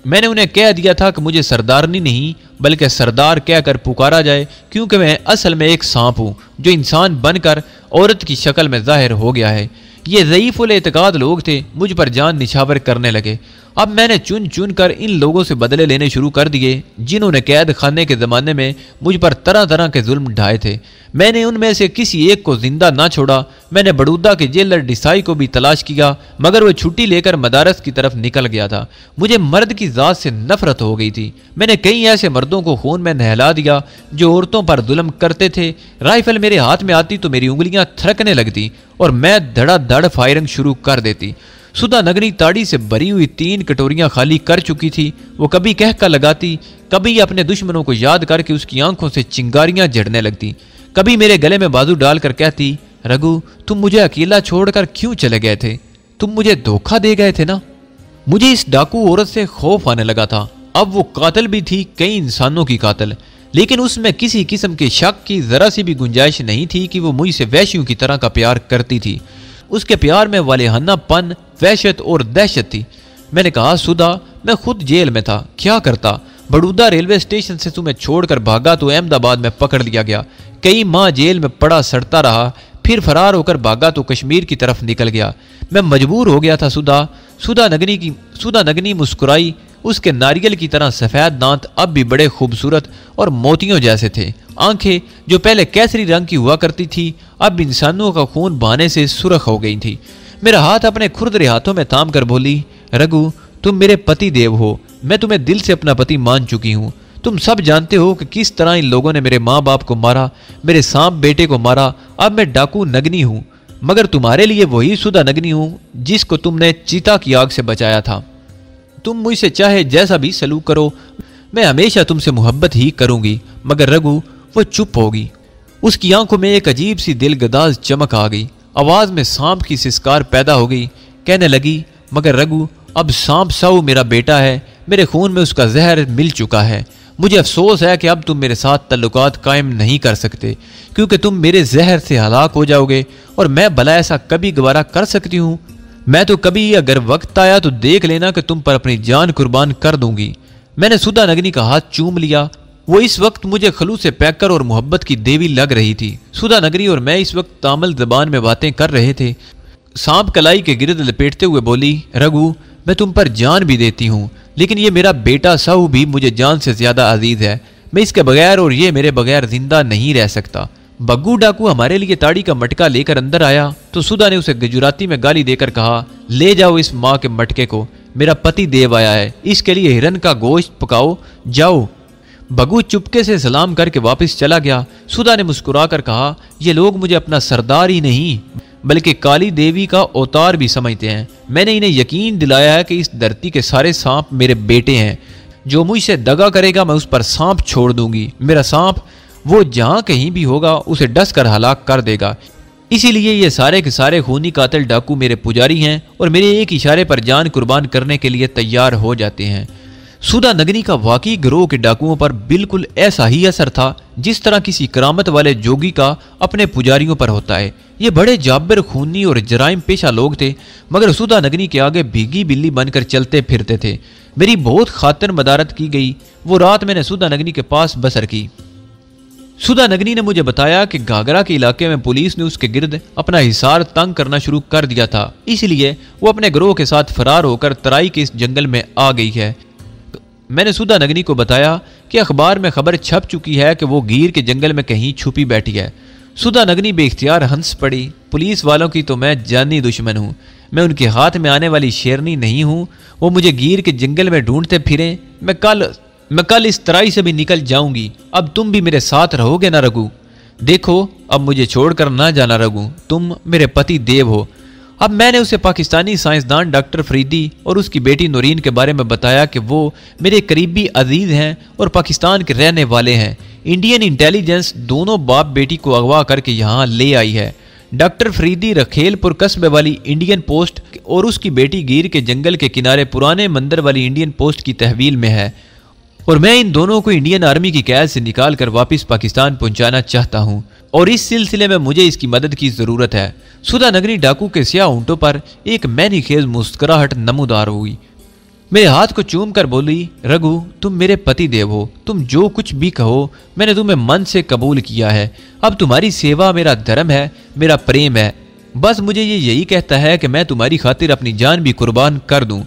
मैंने उन्हें कह दिया था कि मुझे सरदारनी नहीं बल्कि सरदार कहकर पुकारा जाए, क्योंकि मैं असल में एक सांप हूँ जो इंसान बनकर औरत की शक्ल में जाहिर हो गया है। ये ज़ईफ़ुल एतकाद लोग थे, मुझ पर जान निछावर करने लगे। अब मैंने चुन चुन कर इन लोगों से बदले लेने शुरू कर दिए जिन्होंने कैद खाने के ज़माने में मुझ पर तरह तरह के जुल्म ढाए थे। मैंने उनमें से किसी एक को जिंदा ना छोड़ा। मैंने बड़ौदा के जेलर डिसाई को भी तलाश किया, मगर वह छुट्टी लेकर मदारस की तरफ निकल गया था। मुझे मर्द की ज़ात से नफरत हो गई थी। मैंने कई ऐसे मर्दों को खून में नहला दिया जो औरतों पर जुल्म करते थे। राइफल मेरे हाथ में आती तो मेरी उंगलियां थरकने लगती और मैं धड़ाधड़ फायरिंग शुरू कर देती। सुधा नगरी ताड़ी से भरी हुई 3 कटोरियां खाली कर चुकी थी। वो कभी कहका लगाती, कभी अपने दुश्मनों को याद करके उसकी आंखों से चिंगारियां झड़ने लगती, कभी मेरे गले में बाजू डालकर कहती, रघु तुम मुझे अकेला छोड़कर क्यों चले गए थे? तुम मुझे धोखा दे गए थे ना। मुझे इस डाकू औरत से खौफ आने लगा था। अब वो कातिल भी थी, कई इंसानों की कातिल, लेकिन उसमें किसी किस्म के शक की जरा सी भी गुंजाइश नहीं थी कि वो मुझसे वैश्यों की तरह का प्यार करती थी। उसके प्यार में वालेहानापन, वहशत और दहशत थी। मैंने कहा, सुधा मैं खुद जेल में था, क्या करता? बड़ौदा रेलवे स्टेशन से तुम्हें छोड़कर भागा तो अहमदाबाद में पकड़ लिया गया। कई माह जेल में पड़ा सड़ता रहा। फिर फरार होकर भागा तो कश्मीर की तरफ निकल गया। मैं मजबूर हो गया था। सुधा नगनी मुस्कुराई। उसके नारियल की तरह सफ़ेद दांत अब भी बड़े खूबसूरत और मोतियों जैसे थे। आंखें जो पहले केसरी रंग की हुआ करती थी अब इंसानों का खून बहाने से सुर्ख हो गई थी। मेरा हाथ अपने खुरदरे हाथों में थाम कर बोली, रघु तुम मेरे पति देव हो। मैं तुम्हें दिल से अपना पति मान चुकी हूँ। तुम सब जानते हो कि किस तरह इन लोगों ने मेरे माँ बाप को मारा, मेरे सांप बेटे को मारा। अब मैं डाकू नगनी हूँ, मगर तुम्हारे लिए वही सुधा नगनी हूँ जिसको तुमने चीता की आग से बचाया था। तुम मुझसे चाहे जैसा भी सलूक करो, मैं हमेशा तुमसे मोहब्बत ही करूंगी। मगर रघु वो चुप होगी। उसकी आंखों में एक अजीब सी दिलगदाज चमक आ गई। आवाज में सांप की सिसकार पैदा हो गई। कहने लगी, मगर रघु अब सांप साऊ मेरा बेटा है, मेरे खून में उसका जहर मिल चुका है। मुझे अफसोस है कि अब तुम मेरे साथ तल्लुकात कायम नहीं कर सकते, क्योंकि तुम मेरे जहर से हलाक हो जाओगे और मैं भला ऐसा कभी गवारा कर सकती हूँ? मैं तो कभी अगर वक्त आया तो देख लेना कि तुम पर अपनी जान कुर्बान कर दूंगी। मैंने सुधा नगनी का हाथ चूम लिया। वो इस वक्त मुझे खलूस से पैकर और मोहब्बत की देवी लग रही थी। सुधा नगरी और मैं इस वक्त तामिल जबान में बातें कर रहे थे। सांप कलाई के गिरद लपेटते हुए बोली, रघु मैं तुम पर जान भी देती हूँ, लेकिन ये मेरा बेटा साहू भी मुझे जान से ज्यादा अजीज है। मैं इसके बगैर और ये मेरे बगैर जिंदा नहीं रह सकता। बग्गू डाकू हमारे लिए ताड़ी का मटका लेकर अंदर आया तो सुधा ने उसे गुजराती में गाली देकर कहा, ले जाओ इस माँ के मटके को, मेरा पति देव आया है, इसके लिए हिरन का गोश्त पकाओ, जाओ। बग्गू चुपके से सलाम करके वापस चला गया। सुधा ने मुस्कुराकर कहा, ये लोग मुझे अपना सरदार ही नहीं बल्कि काली देवी का अवतार भी समझते हैं। मैंने इन्हें यकीन दिलाया है कि इस धरती के सारे सांप मेरे बेटे हैं। जो मुझसे दगा करेगा मैं उस पर सांप छोड़ दूंगी। मेरा सांप वो जहां कहीं भी होगा उसे डस कर हलाक कर देगा। इसीलिए ये सारे के सारे खूनी कातिल डाकू मेरे पुजारी हैं और मेरे एक इशारे पर जान कुर्बान करने के लिए तैयार हो जाते हैं। सुधा नगनी का वाकई गिरोह के डाकुओं पर बिल्कुल ऐसा ही असर था जिस तरह किसी करामत वाले जोगी का अपने पुजारियों पर होता है। ये बड़े जाबिर, खूनी और जराइम पेशा लोग थे, मगर सुधा नगनी के आगे भीगी बिल्ली बनकर चलते फिरते थे। मेरी बहुत खातिर मदारत की गई। वो रात मैंने सुधा नगनी के पास बसर की। सुधा नगनी ने मुझे बताया कि घाघरा के इलाके में पुलिस ने उसके गिर्द अपना हिसार तंग करना शुरू कर दिया था, इसलिए वो अपने गिरोह के साथ फरार होकर तराई के इस जंगल में आ गई है। मैंने सुधा नगनी को बताया कि अखबार में खबर छप चुकी है कि वो गीर के जंगल में कहीं छुपी बैठी है। सुधा नगनी बेख्तियार हंस पड़ी। पुलिस वालों की तो मैं जानी दुश्मन हूँ। मैं उनके हाथ में आने वाली शेरनी नहीं हूँ। वो मुझे गीर के जंगल में ढूंढते फिरें। मैं कल इस तराई से भी निकल जाऊंगी। अब तुम भी मेरे साथ रहोगे ना रघु? देखो अब मुझे छोड़कर ना जाना रघु, तुम मेरे पति देव हो। अब मैंने उसे पाकिस्तानी साइंसदान डॉक्टर फरीदी और उसकी बेटी नूरीन के बारे में बताया कि वो मेरे करीबी अजीज हैं और पाकिस्तान के रहने वाले हैं। इंडियन इंटेलिजेंस दोनों बाप बेटी को अगवा करके यहाँ ले आई है। डॉक्टर फरीदी रखेलपुर कस्बे वाली इंडियन पोस्ट और उसकी बेटी गीर के जंगल के किनारे पुराने मंदिर वाली इंडियन पोस्ट की तहवील में है और मैं इन दोनों को इंडियन आर्मी की कैद से निकाल कर वापस पाकिस्तान पहुंचाना चाहता हूं और इस सिलसिले में मुझे इसकी मदद की जरूरत है। सुधा नगरी डाकू के स्याह ऊंटों पर एक मैनी खेज मुस्कुराहट नमूदार हुई। मेरे हाथ को चूम कर बोली, रघु तुम मेरे पति देव हो। तुम जो कुछ भी कहो मैंने तुम्हें मन से कबूल किया है। अब तुम्हारी सेवा मेरा धर्म है, मेरा प्रेम है। बस मुझे ये यही कहता है कि मैं तुम्हारी खातिर अपनी जान भी कुर्बान कर दूं।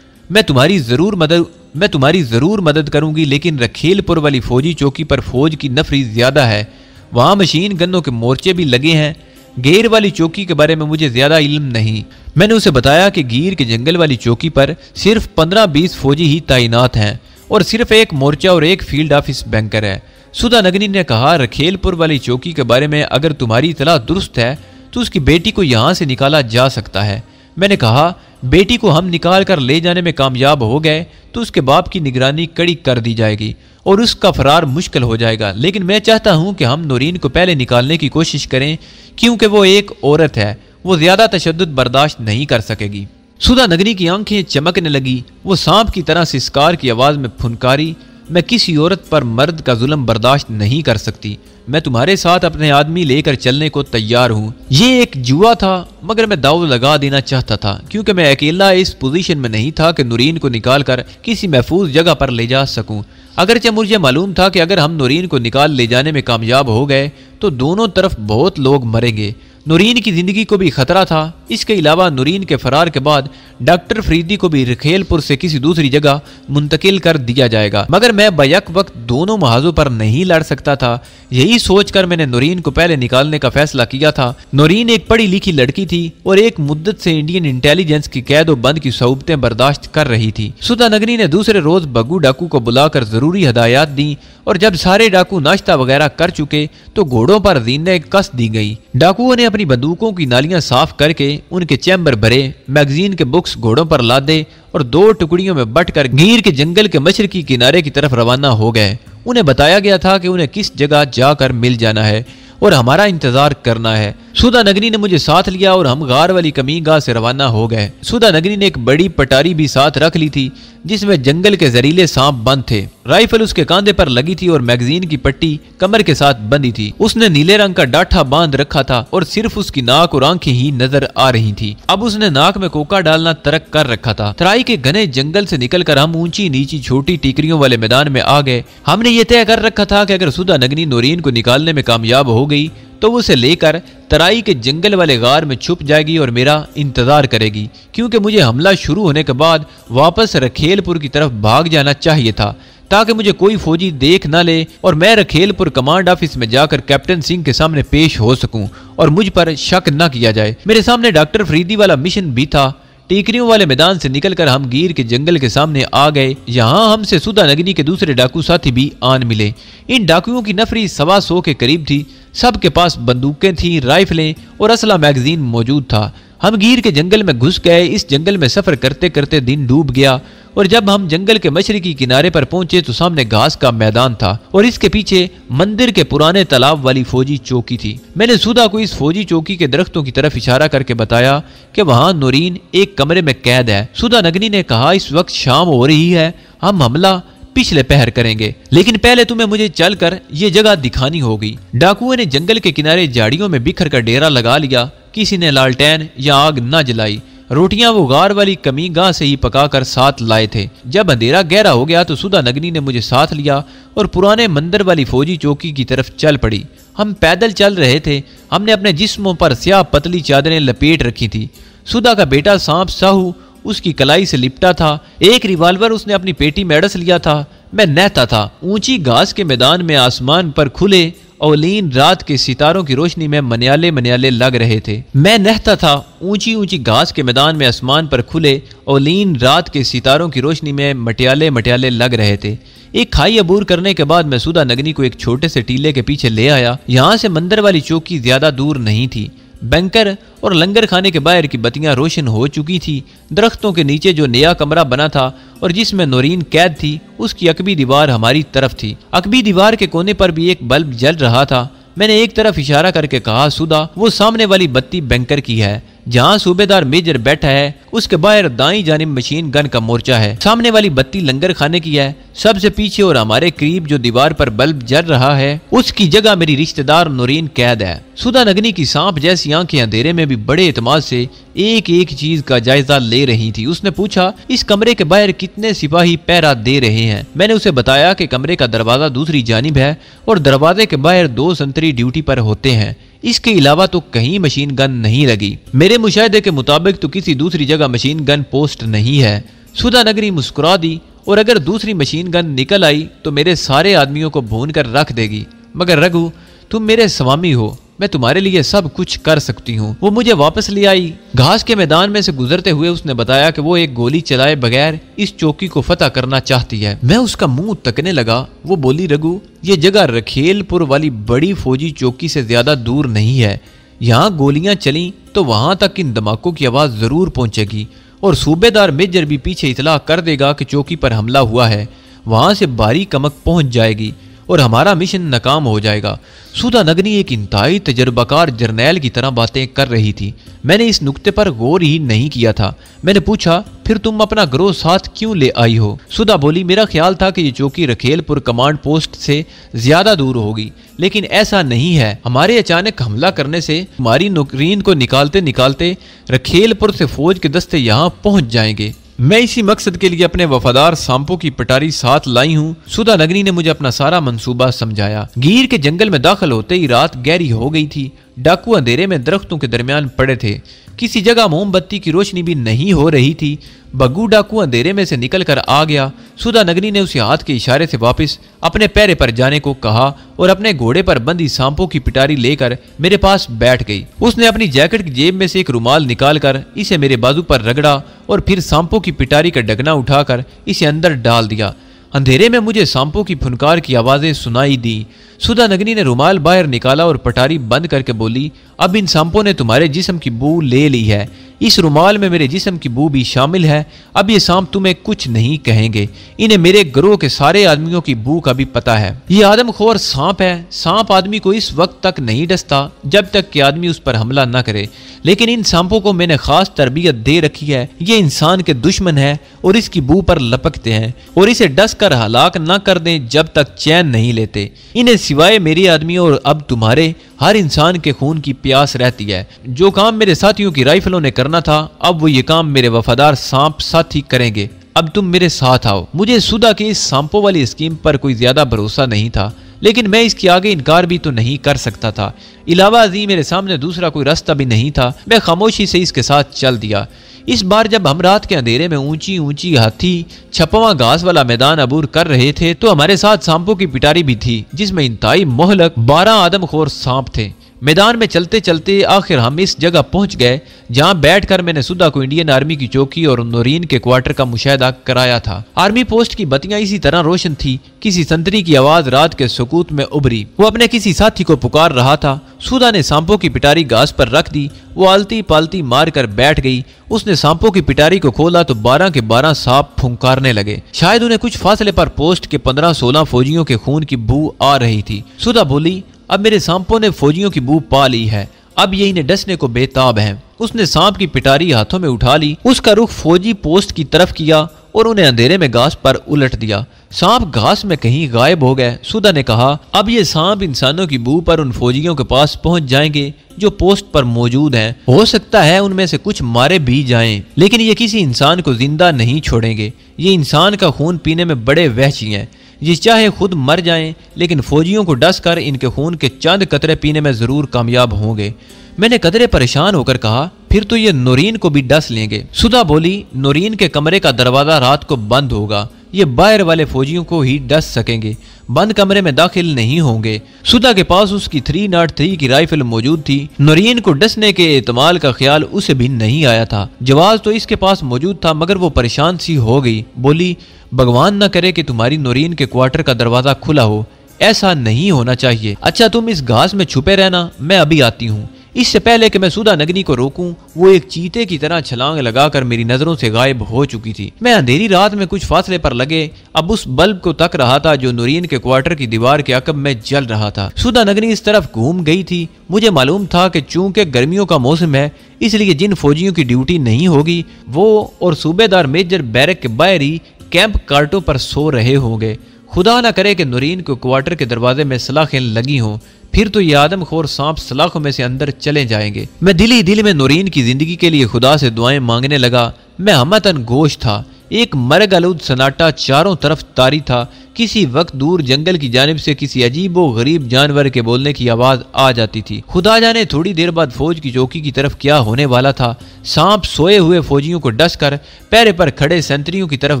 मैं तुम्हारी जरूर मदद करूंगी, लेकिन रखेलपुर वाली फौजी चौकी पर फौज की नफरी ज्यादा है। वहां मशीन गनों के मोर्चे भी लगे हैं। गीर वाली चौकी के बारे में मुझे ज्यादा इल्म नहीं। मैंने उसे बताया कि गीर के जंगल वाली चौकी पर सिर्फ 15-20 फौजी ही तैनात हैं और सिर्फ एक मोर्चा और एक फील्ड ऑफिस बैंकर है। सुधा नगनी ने कहा, रखेलपुर वाली चौकी के बारे में अगर तुम्हारी इतला दुरुस्त है तो उसकी बेटी को यहाँ से निकाला जा सकता है। मैंने कहा, बेटी को हम निकाल कर ले जाने में कामयाब हो गए तो उसके बाप की निगरानी कड़ी कर दी जाएगी और उसका फरार मुश्किल हो जाएगा। लेकिन मैं चाहता हूं कि हम नूरीन को पहले निकालने की कोशिश करें, क्योंकि वो एक औरत है, वो ज्यादा तशद्दुद बर्दाश्त नहीं कर सकेगी। सुधा नगरी की आंखें चमकने लगी। वो सांप की तरह सिसकार की आवाज में फुनकारी, मैं किसी औरत पर मर्द का जुल्म बर्दाश्त नहीं कर सकती। मैं तुम्हारे साथ अपने आदमी लेकर चलने को तैयार हूँ। ये एक जुआ था, मगर मैं दाव लगा देना चाहता था, क्योंकि मैं अकेला इस पोजीशन में नहीं था कि नूरीन को निकाल कर किसी महफूज जगह पर ले जा सकूं। अगरचे मुझे मालूम था कि अगर हम नूरीन को निकाल ले जाने में कामयाब हो गए तो दोनों तरफ बहुत लोग मरेंगे। नूरीन की जिंदगी को भी खतरा था। इसके अलावा नूरीन के फरार के बाद डॉक्टर फरीदी को भी रखेलपुर से किसी दूसरी जगह मुंतकिल कर दिया जाएगा, मगर मैं बैक वक्त दोनों महाजों पर नहीं लड़ सकता था। यही सोचकर मैंने नूरीन को पहले निकालने का फैसला किया था। नूरीन एक पढ़ी लिखी लड़की थी और एक मुद्दत से इंडियन इंटेलिजेंस की कैद और बंद की सऊबतें बर्दाश्त कर रही थी। सुधा नगरी ने दूसरे रोज बग्गू डाकू को बुलाकर जरूरी हदायत दी और जब सारे डाकू नाश्ता वगैरह कर चुके तो घोड़ों पर जीने कस दी गई। डाकुओं ने अपनी बंदूकों की नालियां साफ करके उनके चैम्बर भरे, मैगजीन के बुक्स घोड़ों पर लादे और 2 टुकड़ियों में बंटकर गीर के जंगल के मशरकी किनारे की तरफ रवाना हो गए। उन्हें बताया गया था कि उन्हें किस जगह जाकर मिल जाना है और हमारा इंतजार करना है। सुधा नगरी ने मुझे साथ लिया और हम गार वाली कमीगाह से रवाना हो गए। सुधा नगरी ने एक बड़ी पटारी भी साथ रख ली थी जिसमें जंगल के जहरीले सांप बंद थे। राइफल उसके कांधे पर लगी थी और मैगजीन की पट्टी कमर के साथ बंधी थी। उसने नीले रंग का डाठा बांध रखा था और सिर्फ उसकी नाक और आंखें ही नजर आ रही थी। अब उसने नाक में कोका डालना तर्क कर रखा था। तराई के घने जंगल से निकलकर हम ऊंची नीची छोटी टीकरियों वाले मैदान में आ गए। हमने ये तय कर रखा था कि अगर सुधा नगरी नूरीन को निकालने में कामयाब हो गई तो वो उसे लेकर तराई के जंगल वाले गार में छुप जाएगी और मेरा इंतजार करेगी, क्योंकि मुझे हमला शुरू होने के बाद वापस रखेलपुर की तरफ भाग जाना चाहिए था ताकि मुझे कोई फौजी देख न ले और मैं रखेलपुर कमांड ऑफिस में जाकर कैप्टन सिंह के सामने पेश हो सकूं और मुझ पर शक न किया जाए। मेरे सामने डॉक्टर फरीदी वाला मिशन भी था। टीकरियों वाले मैदान से निकलकर हम गीर के जंगल के सामने आ गए। यहाँ हमसे सुधा नगरी के दूसरे डाकू साथी भी आन मिले। इन डाकुओं की नफरी 125 के करीब थी। सबके पास बंदूकें थी, राइफलें और असला मैगजीन मौजूद था। हम गीर के जंगल में घुस गए। इस जंगल में सफर करते करते दिन डूब गया और जब हम जंगल के मशरकी किनारे पर पहुंचे तो सामने घास का मैदान था और इसके पीछे मंदिर के पुराने तालाब वाली फौजी चौकी थी। मैंने सुधा को इस फौजी चौकी के दरख्तों की तरफ इशारा करके बताया कि वहां नूरीन एक कमरे में कैद है। सुधा नगरी ने कहा, इस वक्त शाम हो रही है, हम हमला पिछले पहर करेंगे, लेकिन पहले तुम्हें मुझे चलकर ये जगह दिखानी होगी। डाकुओं ने जंगल के किनारे झाड़ियों में बिखर कर डेरा लगा लिया। किसी ने लालटेन या आग न जलाई। रोटियां वो गार वाली कमीगाह से ही पकाकर साथ लाए थे। जब अंधेरा गहरा हो गया तो सुधा नगरी ने मुझे साथ लिया और पुराने मंदिर वाली फौजी चौकी की तरफ चल पड़ी। हम पैदल चल रहे थे। हमने अपने जिस्मों पर स्याह पतली चादरें लपेट रखी थी। सुधा का बेटा सांप साहू उसकी कलाई से लिपटा था। एक रिवाल्वर उसने अपनी पेटी में अड़स लिया था। मैं नहता था। ऊंची घास के मैदान में आसमान पर खुले औलीन रात के सितारों की रोशनी में मनियाले मनियाले लग रहे थे। मैं नहता था। ऊंची ऊंची घास के मैदान में आसमान पर खुले औलीन रात के सितारों की रोशनी में मटियाले मटियाले लग रहे थे। एक खाई अबूर करने के बाद मैं सुधा नगरी को एक छोटे से टीले के पीछे ले आया। यहाँ से मंदिर वाली चौकी ज्यादा दूर नहीं थी। बैंकर और लंगर खाने के बाहर की बत्तियां रोशन हो चुकी थी। दरख्तों के नीचे जो नया कमरा बना था और जिसमें नूरीन कैद थी, उसकी अकबी दीवार हमारी तरफ थी। अकबी दीवार के कोने पर भी एक बल्ब जल रहा था। मैंने एक तरफ इशारा करके कहा, सुधा वो सामने वाली बत्ती बैंकर की है। जहाँ सूबेदार मेजर बैठा है उसके बाहर दाई जानिब मशीन गन का मोर्चा है। सामने वाली बत्ती लंगर खाने की है। सबसे पीछे और हमारे करीब जो दीवार पर बल्ब जल रहा है उसकी जगह मेरी रिश्तेदार नूरीन कैद है। सुधा नगरी की सांप जैसी आंखें अंधेरे में भी बड़े एतमाद से एक एक चीज का जायजा ले रही थी। उसने पूछा, इस कमरे के बाहर कितने सिपाही पहरा दे रहे हैं? मैंने उसे बताया कि कमरे का दरवाजा दूसरी जानिब है और दरवाजे के बाहर 2 संतरी ड्यूटी पर होते हैं। इसके अलावा तो कहीं मशीन गन नहीं लगी। मेरे मुशाहिदे के मुताबिक तो किसी दूसरी जगह मशीन गन पोस्ट नहीं है। सुधा नगरी मुस्कुरा दी और अगर दूसरी मशीन गन निकल आई तो मेरे सारे आदमियों को भून कर रख देगी। मगर रघु, तुम मेरे स्वामी हो, मैं तुम्हारे लिए सब कुछ कर सकती हूँ। वो मुझे वापस ले आई। घास के मैदान में से गुजरते हुए उसने बताया कि वो एक गोली चलाए बगैर इस चौकी को फतह करना चाहती है। मैं उसका मुंह तकने लगा। वो बोली, रघु, ये जगह रखेलपुर वाली बड़ी फौजी चौकी से ज्यादा दूर नहीं है। यहाँ गोलियां चली तो वहां तक इन धमाकों की आवाज जरूर पहुंचेगी और सूबेदार मेजर भी पीछे इतला कर देगा कि चौकी पर हमला हुआ है। वहां से भारी कमक पहुंच जाएगी और हमारा मिशन नाकाम हो जाएगा। सुधा नगरी एक इंतहाई तजर्बाकार जर्नैल की तरह बातें कर रही थी। मैंने इस नुक्ते पर गौर ही नहीं किया था। मैंने पूछा, फिर तुम अपना गिरोह साथ क्यों ले आई हो? सुधा बोली, मेरा ख्याल था कि ये चौकी रखेलपुर कमांड पोस्ट से ज्यादा दूर होगी, लेकिन ऐसा नहीं है। हमारे अचानक हमला करने से हमारी नूरीन को निकालते निकालते रखेलपुर से फौज के दस्ते यहाँ पहुंच जाएंगे। मैं इसी मकसद के लिए अपने वफादार सांपों की पटारी साथ लाई हूँ। सुधा नगनी ने मुझे अपना सारा मंसूबा समझाया। गिर के जंगल में दाखिल होते ही रात गहरी हो गई थी। डाकू अंधेरे में दरख्तों के दरमियान पड़े थे। किसी जगह मोमबत्ती की रोशनी भी नहीं हो रही थी। बग्गू डाकू अंधेरे में से निकल कर आ गया। सुधा नगनी ने उसे हाथ के इशारे से वापस अपने पैरे पर जाने को कहा और अपने घोड़े पर बंधी सांपों की पिटारी लेकर मेरे पास बैठ गई। उसने अपनी जैकेट की जेब में से एक रुमाल निकालकर इसे मेरे बाजू पर रगड़ा और फिर सांपों की पिटारी का ढकना उठाकर इसे अंदर डाल दिया। अंधेरे में मुझे सांपों की फुनकार की आवाजें सुनाई दी। सुधा नगनी ने रुमाल बाहर निकाला और पटारी बंद करके बोली, अब इन सांपों ने तुम्हारे जिस्म की बू ले ली है। इस रुमाल में मेरे जिस्म की बू भी शामिल है। अब ये सांप तुम्हें कुछ नहीं कहेंगे। इन्हें मेरे गिरोह के सारे आदमियों की बू का भी पता है। ये आदमखोर सांप है। सांप आदमी को इस वक्त तक नहीं डसता जब तक कि आदमी उस पर हमला न करे, लेकिन इन सांपों को मैंने खास तरबियत दे रखी है। ये इंसान के दुश्मन है और इसकी बू पर लपकते हैं और इसे डस कर हलाक न कर दें जब तक चैन नहीं लेते। इन्हें सिवाय मेरे आदमी और अब तुम्हारे हर इंसान के खून की प्यास रहती है। जो काम मेरे साथियों की राइफलों ने करना था, अब वो ये काम मेरे वफादार सांप साथी करेंगे। अब तुम मेरे साथ आओ। मुझे सुधा की इस सांपों वाली स्कीम पर कोई ज्यादा भरोसा नहीं था, लेकिन मैं इसके आगे इनकार भी तो नहीं कर सकता था। इलावा अजी मेरे सामने दूसरा कोई रास्ता भी नहीं था। मैं खामोशी से इसके साथ चल दिया। इस बार जब हम रात के अंधेरे में ऊंची ऊंची हाथी छपवा घास वाला मैदान अबूर कर रहे थे, तो हमारे साथ सांपों की पिटारी भी थी, जिसमें इंतहाई मोहलक 12 आदमखोर सांप थे। मैदान में चलते चलते आखिर हम इस जगह पहुंच गए जहां बैठकर मैंने सुधा को इंडियन आर्मी की चौकी और नौरीन के क्वार्टर का मुशाहिदा कराया था। आर्मी पोस्ट की बत्तियां इसी तरह रोशन थी। किसी संतरी की आवाज रात के सुकूत में उभरी। वो अपने किसी साथी को पुकार रहा था। सुधा ने सांपों की पिटारी घास पर रख दी। वो आलती पालती मार कर बैठ गई। उसने सांपों की पिटारी को खोला तो 12 के 12 सांप फुंकारने लगे। शायद उन्हें कुछ फासले पर पोस्ट के 15-16 फौजियों के खून की बू आ रही थी। सुधा बोली, अब मेरे सांपों ने फौजियों की बू पा ली है। अब ये इन्हें डसने को बेताब है। उसने सांप की पिटारी हाथों में उठा ली। उसका रुख फौजी पोस्ट की तरफ किया और उन्हें अंधेरे में घास पर उलट दिया। सांप घास में कहीं गायब हो गए। सुधा ने कहा, अब ये सांप इंसानों की बू पर उन फौजियों के पास पहुंच जाएंगे जो पोस्ट पर मौजूद हैं। हो सकता है उनमें से कुछ मारे भी जाएं, लेकिन ये किसी इंसान को जिंदा नहीं छोड़ेंगे। ये इंसान का खून पीने में बड़े वहशी हैं। ये चाहे खुद मर जाएं, लेकिन फौजियों को डस कर इनके खून के चंद कतरे पीने में जरूर कामयाब होंगे। मैंने कदरे परेशान होकर कहा, फिर तो ये नौरीन को भी डस लेंगे। सुधा बोली, नौरीन के कमरे का दरवाजा रात को बंद होगा। ये बाहर वाले फौजियों को ही डस सकेंगे, बंद कमरे में दाखिल नहीं होंगे। सुधा के पास उसकी 303 की राइफल मौजूद थी। नौरीन को डसने के एहतमाल का ख्याल उसे भी नहीं आया था। जवाब तो इसके पास मौजूद था, मगर वो परेशान सी हो गई। बोली, भगवान न करे कि तुम्हारी नौरीन के क्वार्टर का दरवाजा खुला हो। ऐसा नहीं होना चाहिए। अच्छा, तुम इस घास में छुपे रहना, मैं अभी आती हूँ। इससे पहले कि मैं सुधा नगनी को रोकूं, वो एक चीते की तरह छलांग लगाकर मेरी नजरों से गायब हो चुकी थी। मैं अंधेरी रात में कुछ फासले पर लगे अब उस बल्ब को तक रहा था जो नौरीन के क्वार्टर की दीवार के अकब में जल रहा था। सुधा नगनी इस तरफ घूम गई थी। मुझे मालूम था कि चूंकि गर्मियों का मौसम है, इसलिए जिन फौजियों की ड्यूटी नहीं होगी वो और सूबेदार मेजर बैरक के बाहर ही कैंप कार्टों पर सो रहे होंगे। खुदा न करे कि नौरीन को क्वार्टर के दरवाजे में सलाखें लगी हों, फिर तो ये आदमखोर सांप सलाखों में से अंदर चले जाएंगे। मैं दिल ही दिल में नौरीन की जिंदगी के लिए खुदा से दुआएं मांगने लगा। मैं हमतन गोश था। एक मर्ग आलूद सन्नाटा चारों तरफ तारी था। किसी वक्त दूर जंगल की जानिब से किसी अजीब व गरीब जानवर के बोलने की आवाज आ जाती थी। खुदा जाने थोड़ी देर बाद फौज की चौकी की तरफ क्या होने वाला था। सांप सोए हुए फौजियों को डसकर पैरे पर खड़े संतरियों की तरफ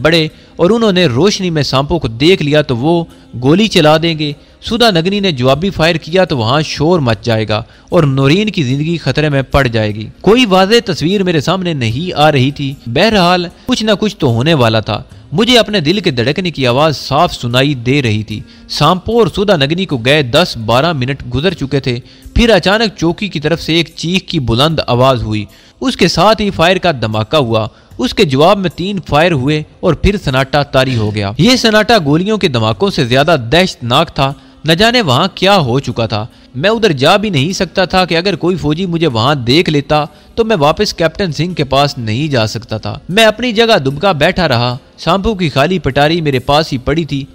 बढ़े और उन्होंने रोशनी में सांपों को देख लिया तो वो गोली चला देंगे। सुधा नगनी ने जवाबी फायर किया तो वहां शोर मच जाएगा और नौरीन की जिंदगी खतरे में पड़ जाएगी। कोई वाज़ेह तस्वीर मेरे सामने नहीं आ रही थी। बहरहाल कुछ न कुछ तो होने वाला था। मुझे अपने दिल के धड़कने की आवाज साफ सुनाई दे रही थी। सांपों और सुधा नगनी को गए 10-12 मिनट गुजर चुके थे। फिर अचानक चौकी की तरफ से एक चीख की बुलंद आवाज हुई। उसके साथ ही फायर का धमाका हुआ। उसके जवाब में 3 फायर हुए और फिर सन्नाटा तारी हो गया। यह सन्नाटा गोलियों के धमाकों से ज्यादा दहशतनाक था। न जाने वहां क्या हो चुका था। मैं उधर जा भी नहीं सकता था कि अगर कोई फौजी मुझे वहां देख लेता तो मैं वापस कैप्टन सिंह के पास नहीं जा सकता था। मैं अपनी जगह दुबका बैठा रहा। सांपों की खाली पटारी मेरे पास ही पड़ी थी।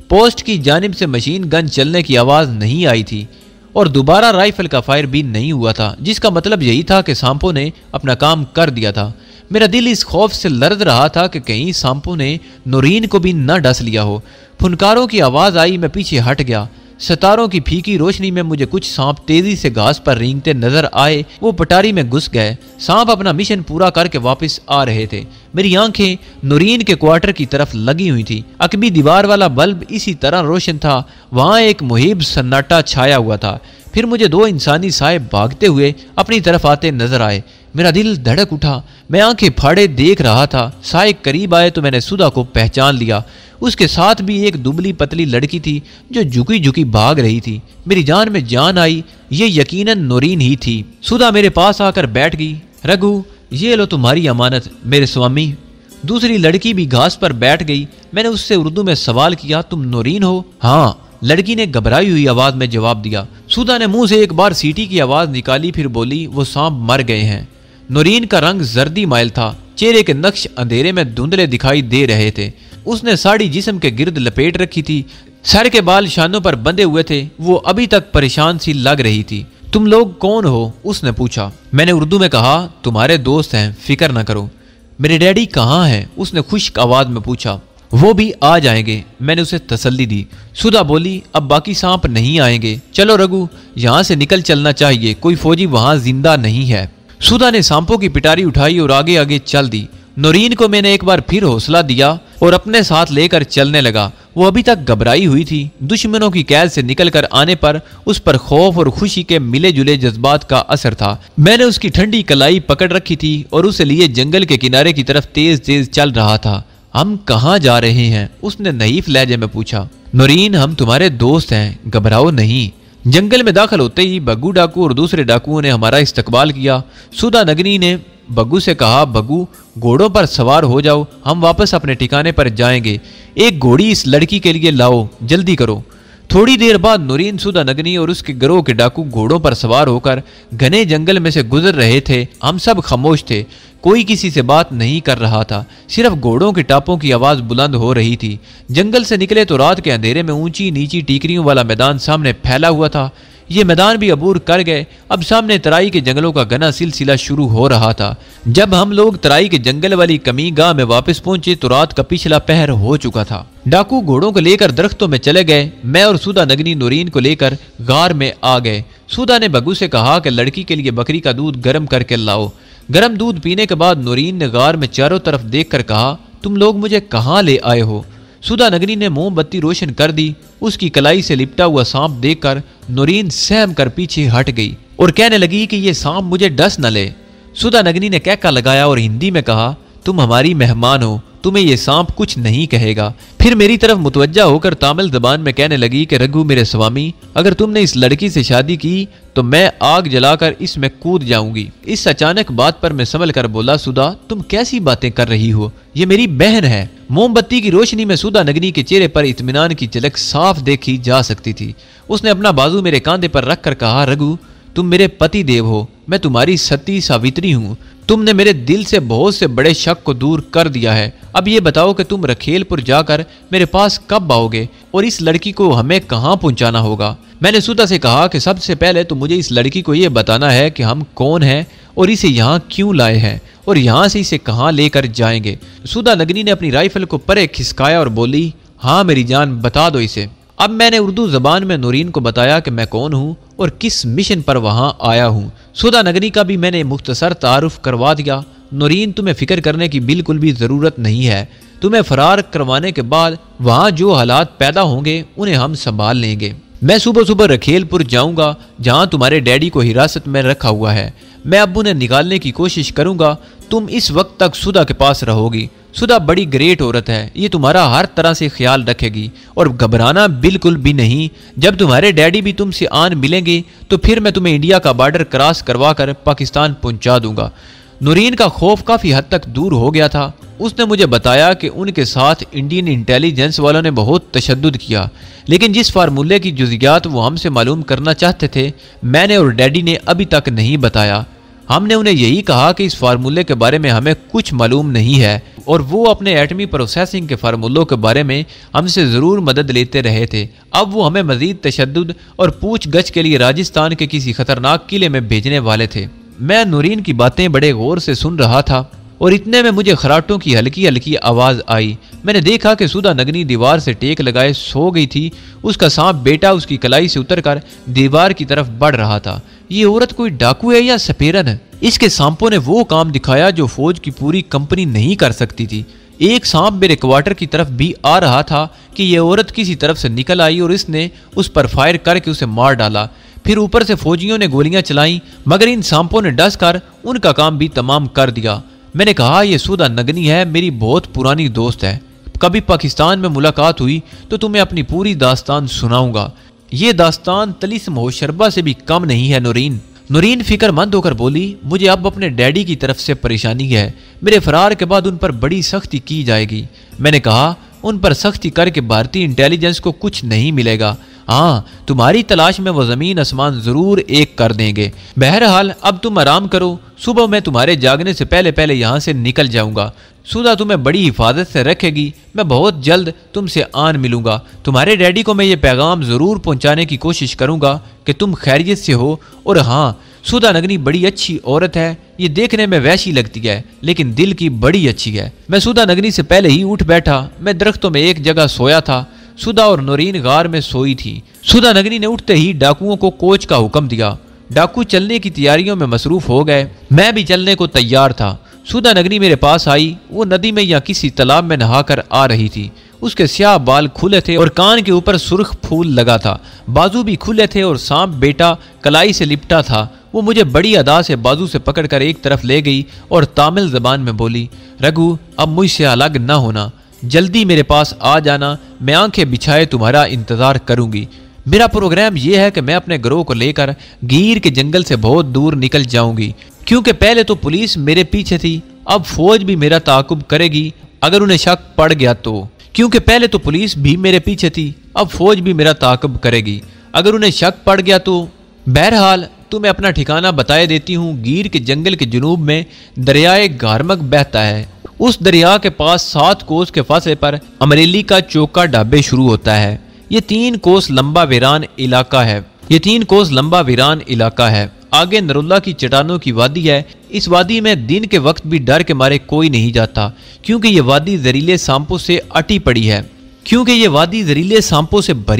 पोस्ट की जानिब से मशीन गन चलने की आवाज नहीं आई थी और दोबारा राइफल का फायर भी नहीं हुआ था, जिसका मतलब यही था कि सांपों ने अपना काम कर दिया था। मेरा दिल इस खौफ से लर्ज रहा था कि कहीं सांपों ने नूरीन को भी न डस लिया हो। फुनकारों की आवाज़ आई, मैं पीछे हट गया। सितारों की फीकी रोशनी में मुझे कुछ सांप तेजी से घास पर रेंगते नजर आए। वो पटारी में घुस गए। सांप अपना मिशन पूरा करके वापस आ रहे थे। मेरी आंखें नूरीन के क्वार्टर की तरफ लगी हुई थी। अकबी दीवार वाला बल्ब इसी तरह रोशन था। वहां एक मुहिब सन्नाटा छाया हुआ था। फिर मुझे दो इंसानी साए भागते हुए अपनी तरफ आते नजर आए। मेरा दिल धड़क उठा। मैं आंखें फाड़े देख रहा था। साए करीब आए तो मैंने सुधा को पहचान लिया। उसके साथ भी एक दुबली पतली लड़की थी जो झुकी झुकी भाग रही थी। मेरी जान में जान आई, ये यकीनन नूरीन ही थी। सुधा मेरे पास आकर बैठ गई। रघु, ये लो तुम्हारी अमानत मेरे स्वामी। दूसरी लड़की भी घास पर बैठ गई। मैंने उससे उर्दू में सवाल किया, तुम नूरीन हो? हाँ, लड़की ने घबराई हुई आवाज में जवाब दिया। सुधा ने मुंह से एक बार सीटी की आवाज निकाली, फिर बोली, वो सांप मर गए हैं। नूरीन का रंग जर्दी माइल था। चेहरे के नक्श अंधेरे में धुंधले दिखाई दे रहे थे। उसने साड़ी जिस्म के गिर्द लपेट रखी थी। सर के बाल शानों पर बंधे हुए थे। वो अभी तक परेशान सी लग रही थी। तुम लोग कौन हो? उसने पूछा। मैंने उर्दू में कहा, तुम्हारे दोस्त हैं, फिक्र न करो। मेरे डैडी कहाँ हैं? उसने खुश्क आवाज में पूछा। वो भी आ जाएंगे, मैंने उसे तसल्ली दी। सुधा बोली, अब बाकी सांप नहीं आएंगे। चलो रघु, यहाँ से निकल चलना चाहिए, कोई फौजी वहां जिंदा नहीं है। सुधा ने सांपों की पिटारी उठाई और आगे आगे चल दी। नूरीन को मैंने एक बार फिर हौसला दिया और अपने साथ लेकर चलने लगा। वो अभी तक घबराई हुई थी। दुश्मनों की कैद से निकलकर आने पर उस पर खौफ और खुशी के मिले जुले जज्बात का असर था। मैंने उसकी ठंडी कलाई पकड़ रखी थी और उसे लिए जंगल के किनारे की तरफ तेज तेज चल रहा था। हम कहाँ जा रहे हैं? उसने नईफ लहजे में पूछा। नूरीन, हम तुम्हारे दोस्त हैं, घबराओ नहीं। जंगल में दाखिल होते ही बग्गू डाकू और दूसरे डाकुओं ने हमारा इस्तकबाल किया। सुधा नगनी ने बग्गू से कहा, बग्गू, घोड़ों पर सवार हो जाओ, हम वापस अपने ठिकाने पर जाएंगे। एक घोड़ी इस लड़की के लिए लाओ, जल्दी करो। थोड़ी देर बाद नूरीन, सुधा नगनी और उसके गिरोह के डाकू घोड़ों पर सवार होकर घने जंगल में से गुजर रहे थे। हम सब खामोश थे। कोई किसी से बात नहीं कर रहा था। सिर्फ घोड़ों के टापों की आवाज बुलंद हो रही थी। जंगल से निकले तो रात के अंधेरे में ऊंची नीची टीकरियों वाला मैदान सामने फैला हुआ था। ये मैदान भी अबूर कर गए। अब सामने तराई के जंगलों का घना सिलसिला शुरू हो रहा था। जब हम लोग तराई के जंगल वाली कमी गांव में वापस पहुंचे तो रात का पिछला पहर हो चुका था। डाकू घोड़ों को लेकर दरख्तों में चले गए। मैं और सुधा नगनी नूरीन को लेकर गार में आ गए। सुधा ने बग्गू से कहा कि लड़की के लिए बकरी का दूध गर्म करके लाओ। गर्म दूध पीने के बाद नूरीन ने गार में चारों तरफ देखकर कहा, तुम लोग मुझे कहाँ ले आए हो? सुधा नगरी ने मोमबत्ती रोशन कर दी। उसकी कलाई से लिपटा हुआ सांप देखकर नूरीन सहम कर पीछे हट गई और कहने लगी कि ये सांप मुझे डस न ले। सुधा नगरी ने कहका लगाया और हिंदी में कहा, तुम हमारी मेहमान हो, तुम्हें ये सांप कुछ नहीं कहेगा। फिर मेरी तरफ मुतवज्जा होकर तामिल जबान में कहने लगी कि रघु मेरे स्वामी, अगर तुमने इस लड़की से शादी की तो मैं आग जलाकर इसमें कूद जाऊंगी। इस अचानक बात पर मैं संभल कर बोला, सुधा तुम कैसी बातें कर रही हो? ये मेरी बहन है। मोमबत्ती की रोशनी में सुधा नगरी के चेहरे पर इत्मीनान की झलक साफ देखी जा सकती थी। उसने अपना बाजू मेरे कांधे पर रखकर कहा, रघु तुम मेरे पति देव हो, मैं तुम्हारी सती सावित्री हूँ। तुमने मेरे दिल से बहुत से बड़े शक को दूर कर दिया है। अब ये बताओ कि तुम रखेलपुर जाकर मेरे पास कब आओगे और इस लड़की को हमें कहाँ पहुँचाना होगा? मैंने सुधा से कहा कि सबसे पहले तो मुझे इस लड़की को ये बताना है कि हम कौन हैं और इसे यहाँ क्यों लाए हैं और यहाँ से इसे कहाँ लेकर जाएंगे। सुधा नगनी ने अपनी राइफल को परे खिसकाया और बोली, हाँ मेरी जान, बता दो इसे। अब मैंने उर्दू जबान में नूरीन को बताया कि मैं कौन हूँ और किस मिशन पर वहाँ आया हूँ। सुधा नगरी का भी मैंने मुख्तसर तारुफ करवा दिया। नूरीन, तुम्हें फिक्र करने की बिल्कुल भी ज़रूरत नहीं है। तुम्हें फरार करवाने के बाद वहाँ जो हालात पैदा होंगे उन्हें हम संभाल लेंगे। मैं सुबह सुबह रखेलपुर जाऊँगा जहाँ तुम्हारे डैडी को हिरासत में रखा हुआ है। मैं अब उन्हें निकालने की कोशिश करूँगा। तुम इस वक्त तक सुधा के पास रहोगी। सुधा बड़ी ग्रेट औरत है, ये तुम्हारा हर तरह से ख्याल रखेगी और घबराना बिल्कुल भी नहीं। जब तुम्हारे डैडी भी तुमसे आन मिलेंगे तो फिर मैं तुम्हें इंडिया का बॉर्डर क्रॉस करवा कर पाकिस्तान पहुंचा दूंगा। नूरीन का खौफ काफ़ी हद तक दूर हो गया था। उसने मुझे बताया कि उनके साथ इंडियन इंटेलिजेंस वालों ने बहुत तशद्दुद किया, लेकिन जिस फार्मूले की जुज़ियात वो हमसे मालूम करना चाहते थे मैंने और डैडी ने अभी तक नहीं बताया। हमने उन्हें यही कहा कि इस फार्मूले के बारे में हमें कुछ मालूम नहीं है और वो अपने एटमी प्रोसेसिंग के फार्मूलों के बारे में हमसे ज़रूर मदद लेते रहे थे। अब वो हमें मज़ीद तशद्दुद और पूछगछ के लिए राजस्थान के किसी खतरनाक किले में भेजने वाले थे। मैं नूरीन की बातें बड़े गौर से सुन रहा था। और इतने में मुझे खराटों की हल्की हल्की आवाज आई। मैंने देखा कि सुधा नगनी दीवार से टेक लगाए सो गई थी। उसका सांप बेटा उसकी कलाई से उतरकर दीवार की तरफ बढ़ रहा था। ये औरत कोई डाकू है या सपेरन है? इसके सांपों ने वो काम दिखाया जो फौज की पूरी कंपनी नहीं कर सकती थी। एक सांप मेरे क्वार्टर की तरफ भी आ रहा था कि ये औरत किसी तरफ से निकल आई और इसने उस पर फायर करके उसे मार डाला। फिर ऊपर से फौजियों ने गोलियां चलाई, मगर इन सांपों ने डस कर उनका काम भी तमाम कर दिया। मैंने कहा, यह सुधा नगनी है, मेरी बहुत पुरानी दोस्त है। कभी पाकिस्तान में मुलाकात हुई तो तुम्हें अपनी पूरी दास्तान सुनाऊंगा। ये दास्तान तलिस्म हो शरबा से भी कम नहीं है। नूरीन फिक्रमंद होकर बोली, मुझे अब अपने डैडी की तरफ से परेशानी है। मेरे फरार के बाद उन पर बड़ी सख्ती की जाएगी। मैंने कहा, उन पर सख्ती करके भारतीय इंटेलिजेंस को कुछ नहीं मिलेगा। हाँ, तुम्हारी तलाश में वो जमीन आसमान जरूर एक कर देंगे। बहरहाल अब तुम आराम करो, सुबह मैं तुम्हारे जागने से पहले पहले यहाँ से निकल जाऊंगा। सुधा तुम्हें बड़ी हिफाजत से रखेगी। मैं बहुत जल्द तुमसे आन मिलूंगा। तुम्हारे डैडी को मैं ये पैगाम जरूर पहुंचाने की कोशिश करूंगा कि तुम खैरियत से हो। और हाँ, सुधा नगनी बड़ी अच्छी औरत है। ये देखने में वैसी लगती है लेकिन दिल की बड़ी अच्छी है। मैं सुधा नगनी से पहले ही उठ बैठा। मैं दरख्तों में एक जगह सोया था। सुधा और नूरीन गार में सोई थी। सुधा नगनी ने उठते ही डाकुओं को कोच का हुक्म दिया। डाकू चलने की तैयारियों में मसरूफ हो गए। मैं भी चलने को तैयार था। सुधा नगनी मेरे पास आई। वो नदी में या किसी तालाब में नहाकर आ रही थी। उसके स्याह बाल खुले थे और कान के ऊपर सुर्ख फूल लगा था। बाजू भी खुले थे और सांप बेटा कलाई से लिपटा था। वो मुझे बड़ी अदा से बाजू से पकड़कर एक तरफ ले गई और तामिल जबान में बोली, रघु, अब मुझसे अलग न होना, जल्दी मेरे पास आ जाना। मैं आंखें बिछाए तुम्हारा इंतजार करूंगी। मेरा प्रोग्राम यह है कि मैं अपने गिरोह को लेकर गिर के जंगल से बहुत दूर निकल जाऊंगी, क्योंकि पहले तो पुलिस मेरे पीछे थी, अब फौज भी मेरा ताकुब करेगी अगर उन्हें शक पड़ गया तो। क्योंकि पहले तो पुलिस भी मेरे पीछे थी, अब फौज भी मेरा ताकुब करेगी अगर उन्हें शक पड़ गया तो। बहरहाल तुम्हें अपना ठिकाना बताए देती हूँ। गिर के जंगल के जुनूब में दरियाए गारमक बहता है। उस दरिया के पास 7 कोस के फासले पर अमरेली का चौका ढाबे शुरू होता है। ये 3 कोस लंबा वीरान इलाका है। आगे नरुल्ला की चट्टानों की वादी है। इस वादी में दिन के वक्त भी डर के मारे कोई नहीं जाता, क्योंकि ये वादी जहरीले सांपों से भरी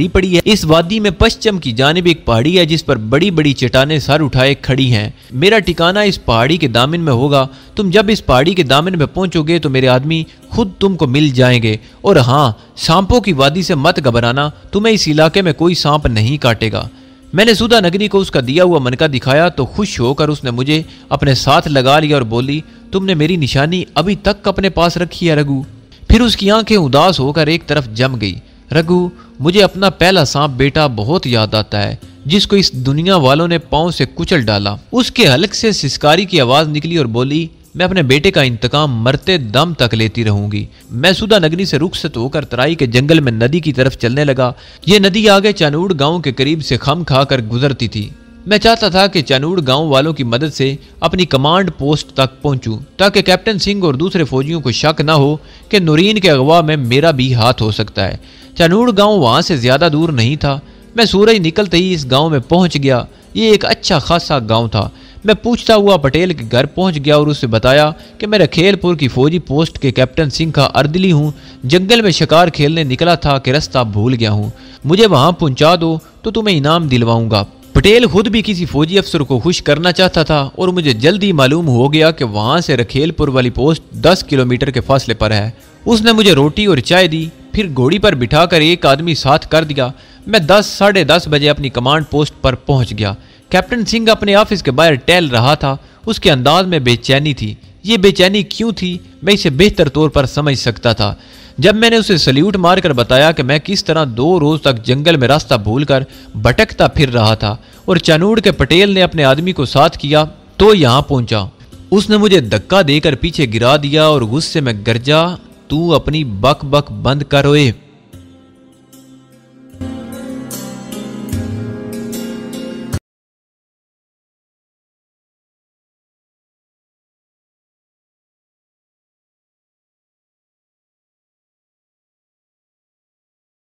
पड़ी है। इस वादी में पश्चिम की जानिब एक पहाड़ी है जिस पर बड़ी बड़ी चट्टानें सर उठाए खड़ी हैं। मेरा ठिकाना इस पहाड़ी के दामन में होगा। तुम जब इस पहाड़ी के दामन में पहुंचोगे तो मेरे आदमी खुद तुमको मिल जाएंगे। और हाँ, सांपों की वादी से मत घबराना, तुम्हें इस इलाके में कोई सांप नहीं काटेगा। मैंने सुधा नगनी को उसका दिया हुआ मनका दिखाया तो खुश होकर उसने मुझे अपने साथ लगा लिया और बोली, तुमने मेरी निशानी अभी तक अपने पास रखी है रघु। फिर उसकी आंखें उदास होकर एक तरफ जम गई। रघु, मुझे अपना पहला सांप बेटा बहुत याद आता है, जिसको इस दुनिया वालों ने पांव से कुचल डाला। उसके हलक से सिसकारी की आवाज निकली और बोली, मैं अपने बेटे का इंतकाम मरते दम तक लेती रहूंगी। मैं सुधा नगनी से रुखसत होकर तराई के जंगल में नदी की तरफ चलने लगा। ये नदी आगे चानूड़ गांव के करीब से खम खाकर गुजरती थी। मैं चाहता था कि चानूड़ गांव वालों की मदद से अपनी कमांड पोस्ट तक पहुंचूं, ताकि कैप्टन सिंह और दूसरे फौजियों को शक न हो कि नूरीन के अगवा में मेरा भी हाथ हो सकता है। चानूड़ गांव वहां से ज्यादा दूर नहीं था। मैं सूरज निकलते ही इस गांव में पहुंच गया। ये एक अच्छा खासा गांव था। मैं पूछता हुआ पटेल के घर पहुंच गया और उससे बताया कि मैं रखेलपुर की फौजी पोस्ट के कैप्टन सिंह का अर्दली हूँ। जंगल में शिकार खेलने निकला था कि रास्ता भूल गया हूँ। मुझे वहां पहुंचा दो तो तुम्हें इनाम दिलवाऊंगा। पटेल खुद भी किसी फौजी अफसर को खुश करना चाहता था और मुझे जल्दी मालूम हो गया कि वहां से रखेलपुर वाली पोस्ट 10 किलोमीटर के फासले पर है। उसने मुझे रोटी और चाय दी, फिर घोड़ी पर बिठाकर एक आदमी साथ कर दिया। मैं 10 साढ़े 10 बजे अपनी कमांड पोस्ट पर पहुंच गया। कैप्टन सिंह अपने ऑफिस के बाहर टहल रहा था। उसके अंदाज में बेचैनी थी। ये बेचैनी क्यों थी, मैं इसे बेहतर तौर पर समझ सकता था जब मैंने उसे सल्यूट मारकर बताया कि मैं किस तरह 2 रोज तक जंगल में रास्ता भूलकर भटकता फिर रहा था और चानूड़ के पटेल ने अपने आदमी को साथ किया तो यहाँ पहुंचा। उसने मुझे धक्का देकर पीछे गिरा दिया और गुस्से में गरजा, तू अपनी बक बक बंद कर ओए।